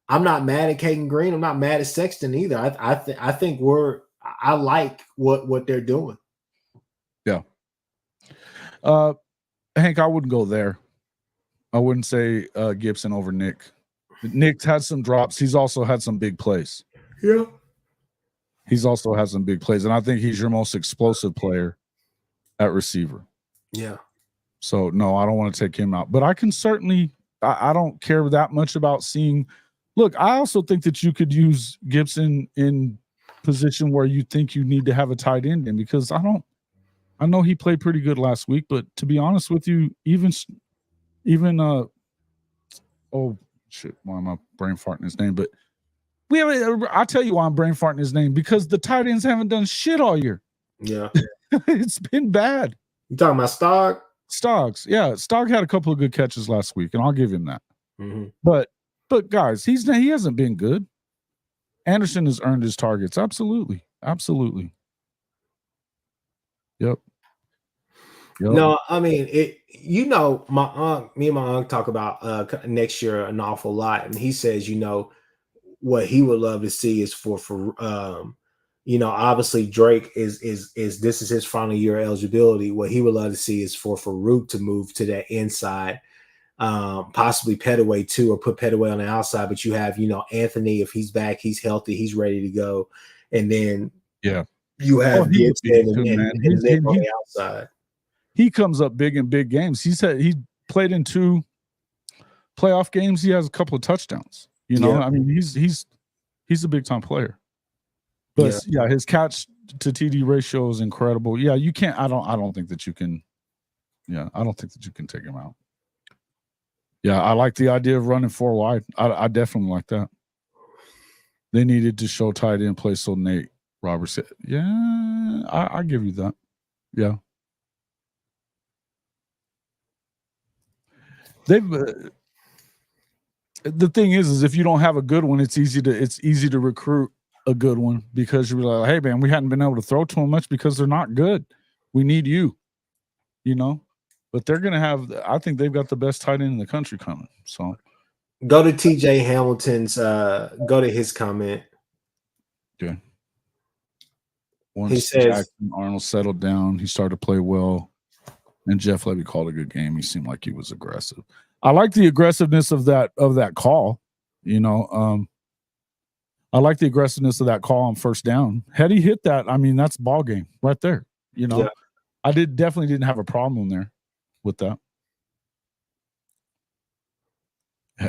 I'm not mad at Caden Green. I'm not mad at Sexton either. I think I like what they're doing.
Yeah. Hank, I wouldn't go there. I wouldn't say Gibson over Nick. Nick's had some drops. He's also had some big plays.
Yeah.
He's also had some big plays. And I think he's your most explosive player at receiver.
Yeah.
So, no, I don't want to take him out. But I can certainly – I don't care that much about seeing – look, I also think that you could use Gibson in position where you think you need to have a tight end in, because I know he played pretty good last week, but to be honest with you, even oh shit, why am I brain farting his name? But I'll tell you why I'm brain farting his name, because the tight ends haven't done shit all year.
Yeah.
It's been bad.
You talking about Stogg?
Stoggs, yeah. Stogg had a couple of good catches last week, and I'll give him that.
Mm-hmm.
But guys, he hasn't been good. Anderson has earned his targets. Absolutely. Yep.
No, I mean, me and my uncle talk about next year an awful lot, and he says, what he would love to see is for obviously Drake is this is his final year eligibility. What he would love to see is for Farouk to move to that inside, possibly Petaway too, or put Petaway on the outside. But you have, Anthony, if he's back, he's healthy, he's ready to go. And then you have Gibson and on the outside.
He comes up big in big games. He played in 2 playoff games. He has a couple of touchdowns. I mean, he's a big time player. But his catch to TD ratio is incredible. Yeah, you can't. I don't think that you can. Yeah, I don't think that you can take him out. Yeah, I like the idea of running 4 wide. I definitely like that. They needed to show tight end play, so Nate Roberts said, "Yeah, I give you that." Yeah, they've. The thing is if you don't have a good one, it's easy to recruit a good one, because you're like, hey man, we hadn't been able to throw to them much because they're not good. We need you, But they're going to have, I think they've got the best tight end in the country coming. So
go to TJ Hamilton's, go to his comment.
Okay. Once Jackson Arnold settled down, he started to play well. And Jeff Levy called a good game. He seemed like he was aggressive. I like the aggressiveness of that call. You know, I like the aggressiveness of that call on first down. Had he hit that, I mean, that's ball game right there. You know, I definitely didn't have a problem there with that.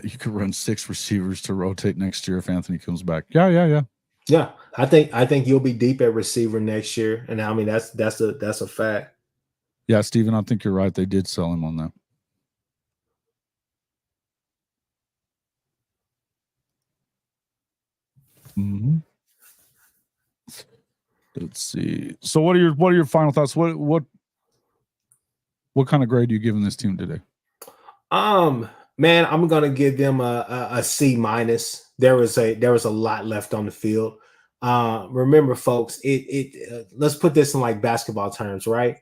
You could run 6 receivers to rotate next year if Anthony comes back. Yeah.
I think you'll be deep at receiver next year, and I mean that's a fact.
Yeah, Steven, I think you're right. They did sell him on that. Mm-hmm. Let's see. So, what are your final thoughts? What kind of grade are you giving this team today?
Man, I'm gonna give them a C minus. There was a lot left on the field. Remember, folks, let's put this in like basketball terms, right?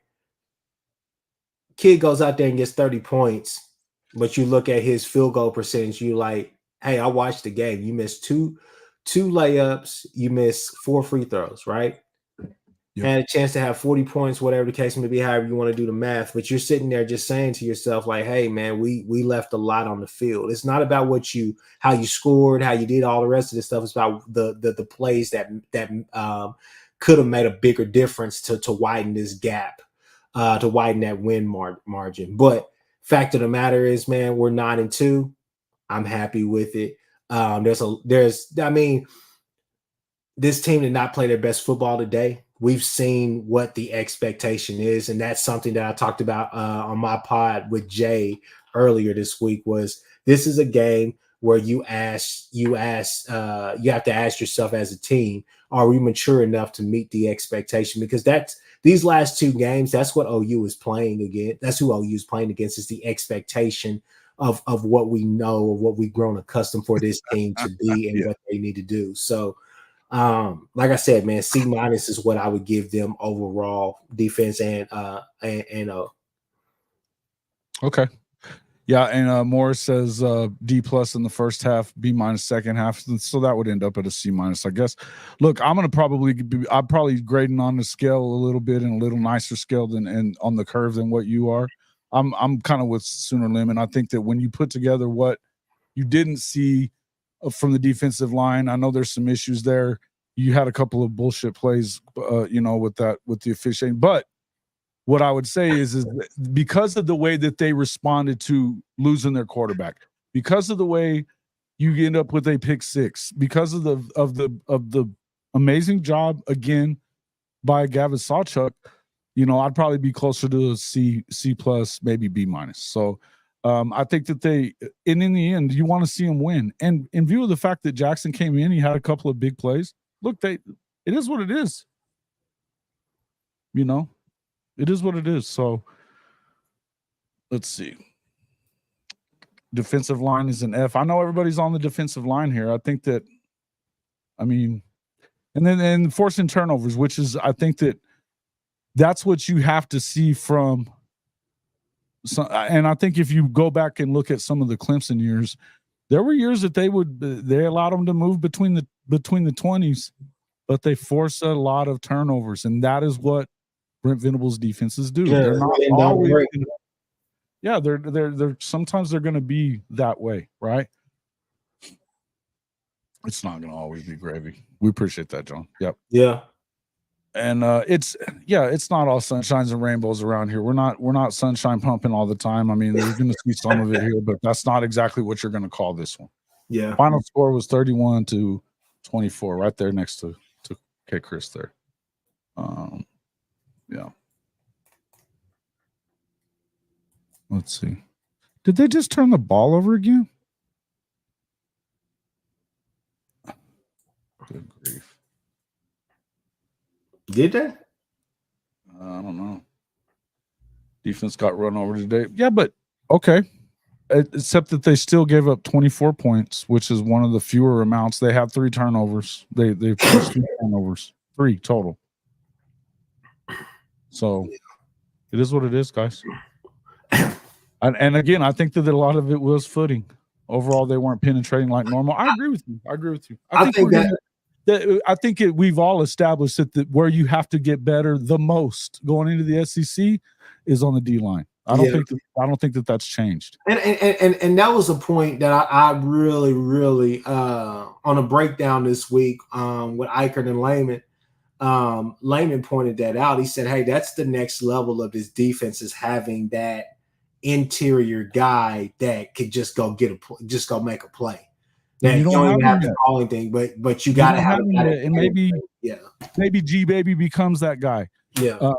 Kid goes out there and gets 30 points, but you look at his field goal percentage, you like, hey, I watched the game. You missed two layups, you missed 4 free throws, right? Yep. Had a chance to have 40 points, whatever the case may be, however you want to do the math, but you're sitting there just saying to yourself, like, hey, man, we left a lot on the field. It's not about how you scored, how you did all the rest of this stuff. It's about the plays that could have made a bigger difference to widen this gap. To widen that win margin. But fact of the matter is, man, we're 9-2. I'm happy with it. I mean, this team did not play their best football today. We've seen what the expectation is, and that's something that I talked about on my pod with Jay earlier this week. Was this is a game where you have to ask yourself as a team, are we mature enough to meet the expectation? Because these last 2 games, that's what OU is playing against. That's who OU is playing against, is the expectation of what we know, of what we've grown accustomed for this team to be and what they need to do. So, like I said, man, C minus is what I would give them overall, defense and
Okay. Yeah, and Morris says D plus in the first half, B minus second half. So that would end up at a C minus, I guess. Look, I'm probably grading on the scale a little bit and a little nicer scale and on the curve than what you are. I'm kind of with Sooner Lemon. I think that when you put together what you didn't see from the defensive line, I know there's some issues there. You had a couple of bullshit plays, with the officiating, but what I would say is because of the way that they responded to losing their quarterback, because of the way you end up with a pick 6, because of the amazing job again by Gavin Sawchuck, I'd probably be closer to a C plus, maybe B minus. So I think that in the end, you want to see them win. And in view of the fact that Jackson came in, he had a couple of big plays. Look, it is what it is. It is what it is. So let's see. Defensive line is an F. I know everybody's on the defensive line here. I think that, and then forcing turnovers, which is, I think that's what you have to see from. And I think if you go back and look at some of the Clemson years, there were years that they allowed them to move between the 20s, but they forced a lot of turnovers, and that is what Brent Venables defenses do.
Yeah,
they're not always. They're sometimes they're going to be that way, right? It's not going to always be gravy. We appreciate that, John. Yep.
Yeah.
And it's not all sunshines and rainbows around here. We're not sunshine pumping all the time. I mean, there's going to see some of it here, but that's not exactly what you're going to call this one.
Yeah.
Final score was 31-24, right there next to Kchris there. Yeah. Let's see. Did they just turn the ball over again? Good grief.
Did they?
I don't know. Defense got run over today. Yeah, but okay. Except that they still gave up 24 points, which is one of the fewer amounts. They have 3 turnovers. They forced 2 turnovers. 3 total. So it is what it is, guys. And again, I think that a lot of it was footing. Overall, they weren't penetrating like normal. I agree with you. I think we've all established that where you have to get better the most going into the SEC is on the D line. I don't think that that's changed.
And that was a point that I really on a breakdown this week with Eichert and Lehman. Lehman pointed that out. He said, "Hey, that's the next level of this defense is having that interior guy that could just go make a play. That you don't even have to call anything, but you got to have it.
And maybe G Baby becomes that guy.
Yeah,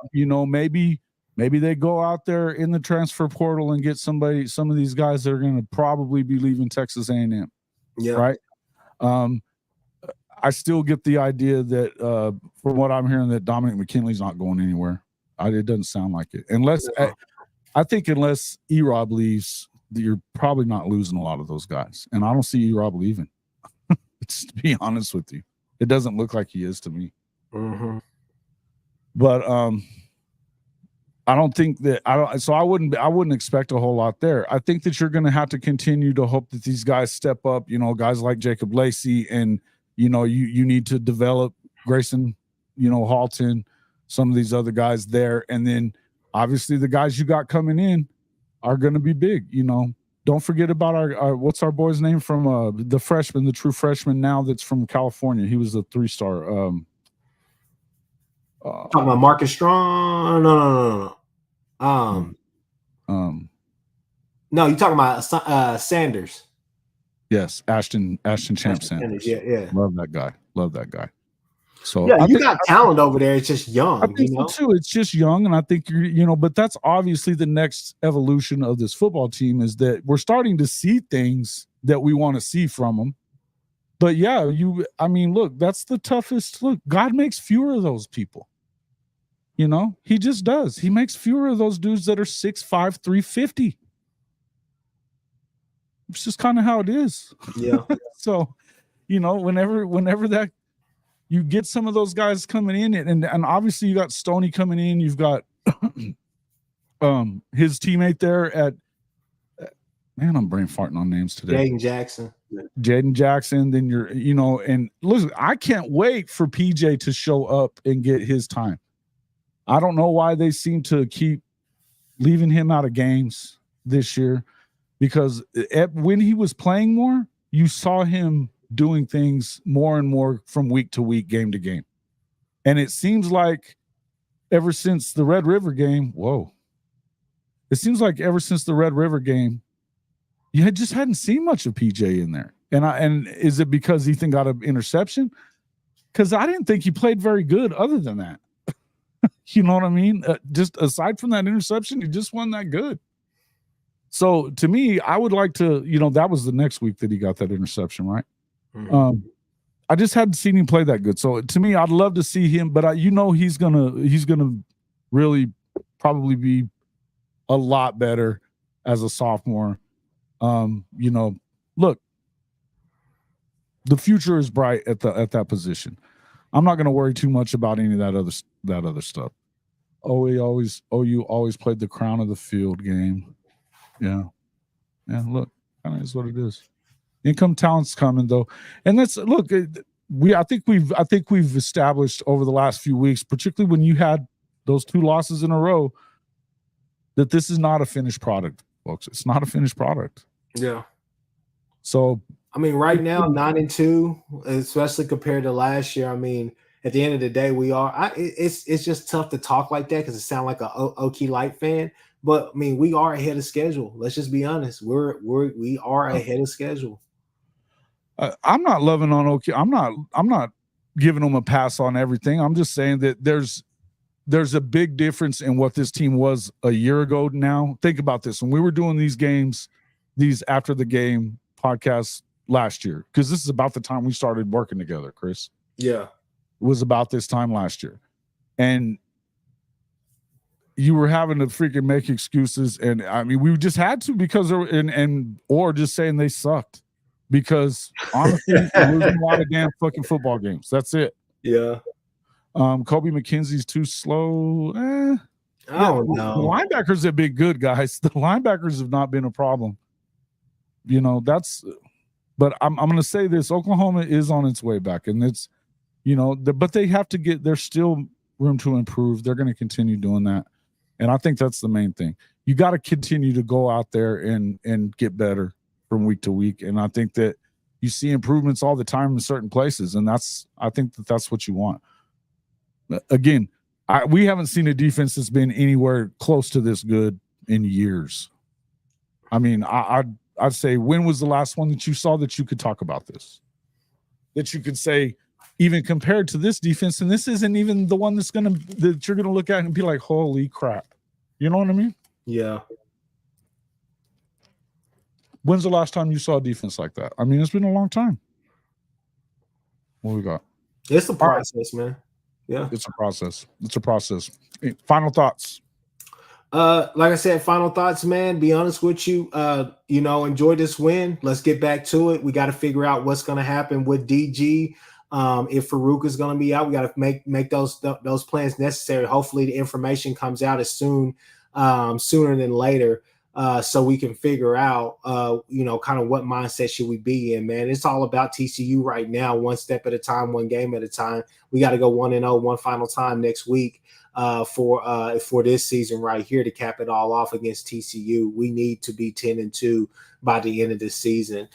maybe they go out there in the transfer portal and get some of these guys that are going to probably be leaving Texas A&M.
Yeah,
right. I still get the idea that from what I'm hearing that Dominic McKinley's not going anywhere. It doesn't sound like it. I think unless E-Rob leaves, you're probably not losing a lot of those guys. And I don't see E-Rob leaving. Just to be honest with you, it doesn't look like he is to me.
Mm-hmm.
But I don't think that I wouldn't expect a whole lot there. I think that you're going to have to continue to hope that these guys step up. Guys like Jacob Lacey, and you need to develop Grayson, Halton, some of these other guys there, and then obviously the guys you got coming in are going to be big. Don't forget about our what's our boy's name from the freshman, the true freshman now that's from California. He was a 3-star.
Talking about Marcus Strong? No. No, you talking about Sanders?
Yes, Ashton Champ Sanders.
Yeah.
Love that guy. So
yeah, you got talent over there. It's just young.
I think so too. It's just young, and I think but that's obviously the next evolution of this football team is that we're starting to see things that we want to see from them. But yeah, look, that's the toughest. Look, God makes fewer of those people. He just does. He makes fewer of those dudes that are 6'5", 350. It's just kind of how it is.
Yeah.
So, whenever that you get some of those guys coming in, and obviously you got Stoney coming in, you've got his teammate there at I'm brain farting on names today. Jaden Jackson. Then and listen, I can't wait for PJ to show up and get his time. I don't know why they seem to keep leaving him out of games this year, because when he was playing more, you saw him doing things more and more from week to week, game to game. And it seems like ever since the Red River game, you just hadn't seen much of PJ in there. And is it because Ethan got an interception? Because I didn't think he played very good other than that. You know what I mean? Just aside from that interception, he just wasn't that good. So to me, I would like to, that was the next week that he got that interception, right? Mm-hmm. I just hadn't seen him play that good. So to me, I'd love to see him, but he's gonna really probably be a lot better as a sophomore. Look, the future is bright at that position. I'm not going to worry too much about any of that other stuff. OU always played the crown of the field game. Yeah. Look, kind of is what it is. Income talent's coming though, and I think we've established over the last few weeks, particularly when you had those 2 losses in a row, that this is not a finished product, folks. It's not a finished product.
Yeah.
So
right now, 9-2, especially compared to last year. At the end of the day, we are. It's just tough to talk like that because it sounds like a Okie Light fan. But we are ahead of schedule. Let's just be honest. We are ahead of schedule.
I'm not loving on Okie. I'm not giving them a pass on everything. I'm just saying that there's a big difference in what this team was a year ago now. Think about this. When we were doing these after the game podcasts last year, because this is about the time we started working together, Chris.
Yeah.
It was about this time last year. And you were having to freaking make excuses. And we just had to because or just saying they sucked. Because honestly, we're losing a lot of damn fucking football games. That's it.
Yeah.
Kobe McKenzie's too slow.
I don't
The
know.
linebackers have been good, guys. The linebackers have not been a problem. You know, but I'm going to say this: Oklahoma is on its way back, and it's, you know, but they have to get. There's still room to improve. They're going to continue doing that, and I think that's the main thing. You got to continue to go out there and get better from week to week, and I think that you see improvements all the time in certain places, and I think that's what you want. Again, we haven't seen a defense that's been anywhere close to this good in years. I mean, I'd say, when was the last one that you saw that you could talk about this? That you could say, even compared to this defense, and this isn't even the one that you're gonna look at and be like, holy crap. You know what I mean?
Yeah.
When's the last time you saw a defense like that? I mean, it's been a long time. What we got?
It's a process, man. Yeah.
It's a process. It's a process. Final thoughts.
Like I said, final thoughts, man. Be honest with you. You know, enjoy this win. Let's get back to it. We got to figure out what's going to happen with DG. If Farouk is going to be out, we got to make those plans necessary. Hopefully, the information comes out as sooner than later, so we can figure out, you know, kind of what mindset should we be in, man. It's all about TCU right now, one step at a time, one game at a time. We got to go 1-0 one final time next week. For this season right here to cap it all off against TCU. We need to be 10-2 by the end of the season.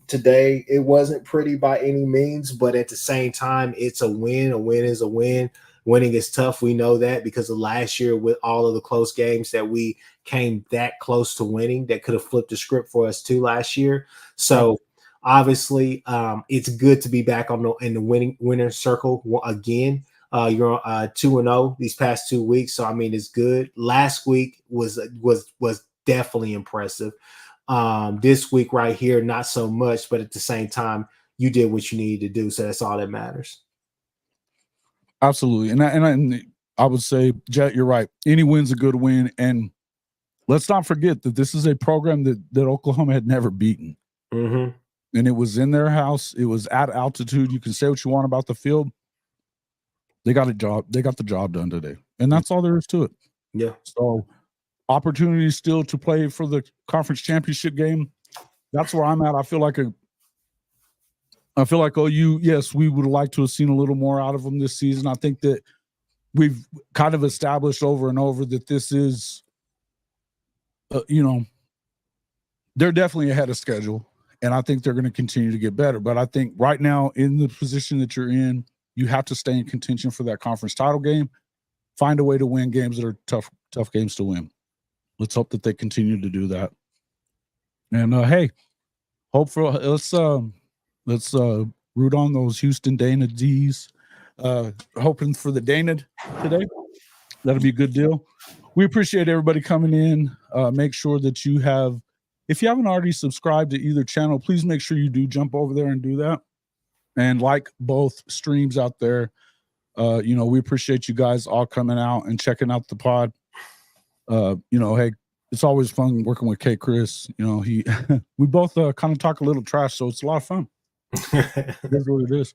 Today, it wasn't pretty by any means, but at the same time, it's a win. A win is a win. Winning is tough. We know that because of last year with all of the close games that we came that close to winning that could have flipped the script for us too last year. So obviously, it's good to be back in the winner circle again. You're 2-0 these past 2 weeks, so I mean it's good. Last week was definitely impressive. This week right here, not so much, but at the same time, you did what you needed to do, so that's all that matters.
Absolutely, and I would say, Jet, you're right. Any win's a good win, and let's not forget that this is a program that Oklahoma had never beaten, and it was in their house. It was at altitude. You can say what you want about the field. They got the job done today, and that's all there is to it.
Yeah.
So, opportunities still to play for the conference championship game. That's where I'm at. I feel like OU. Yes, we would like to have seen a little more out of them this season. I think that we've kind of established over and over that this is, you know, they're definitely ahead of schedule, and I think they're going to continue to get better. But I think right now, in the position that you're in, you have to stay in contention for that conference title game. Find a way to win games that are tough games to win. Let's hope that they continue to do that. And hey, let's root on those Houston Dana D's. Hoping for the Dana today. That'll be a good deal. We appreciate everybody coming in. Make sure that if you haven't already subscribed to either channel, please make sure you do jump over there and do that. And like both streams out there, you know, we appreciate you guys all coming out and checking out the pod. You know, hey, it's always fun working with Kchris. You know, we both kind of talk a little trash, so it's a lot of fun. That's what it is.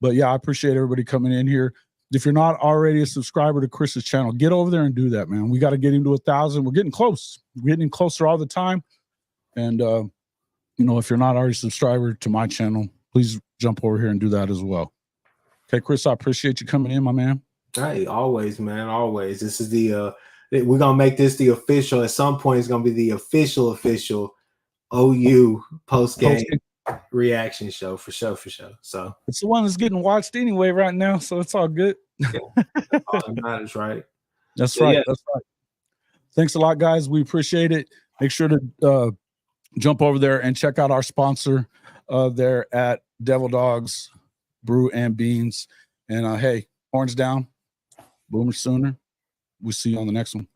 But yeah, I appreciate everybody coming in here. If you're not already a subscriber to Chris's channel, get over there and do that, man. We got to get him to 1,000. We're getting close. We're getting closer all the time. And you know, if you're not already a subscriber to my channel, please jump over here and do that as well. Okay, Chris, I appreciate you coming in, my man.
Hey, always, man, always. This is we're gonna make this the official. At some point, it's gonna be the official OU post game reaction show for sure. So
it's the one that's getting watched anyway right now, so it's all good.
Yeah, all that matters, right?
That's right. Yeah. That's right. Thanks a lot, guys. We appreciate it. Make sure to jump over there and check out our sponsor there at DevilDog's Brew and Beans. And hey, horns down, Boomer Sooner. We'll see you on the next one.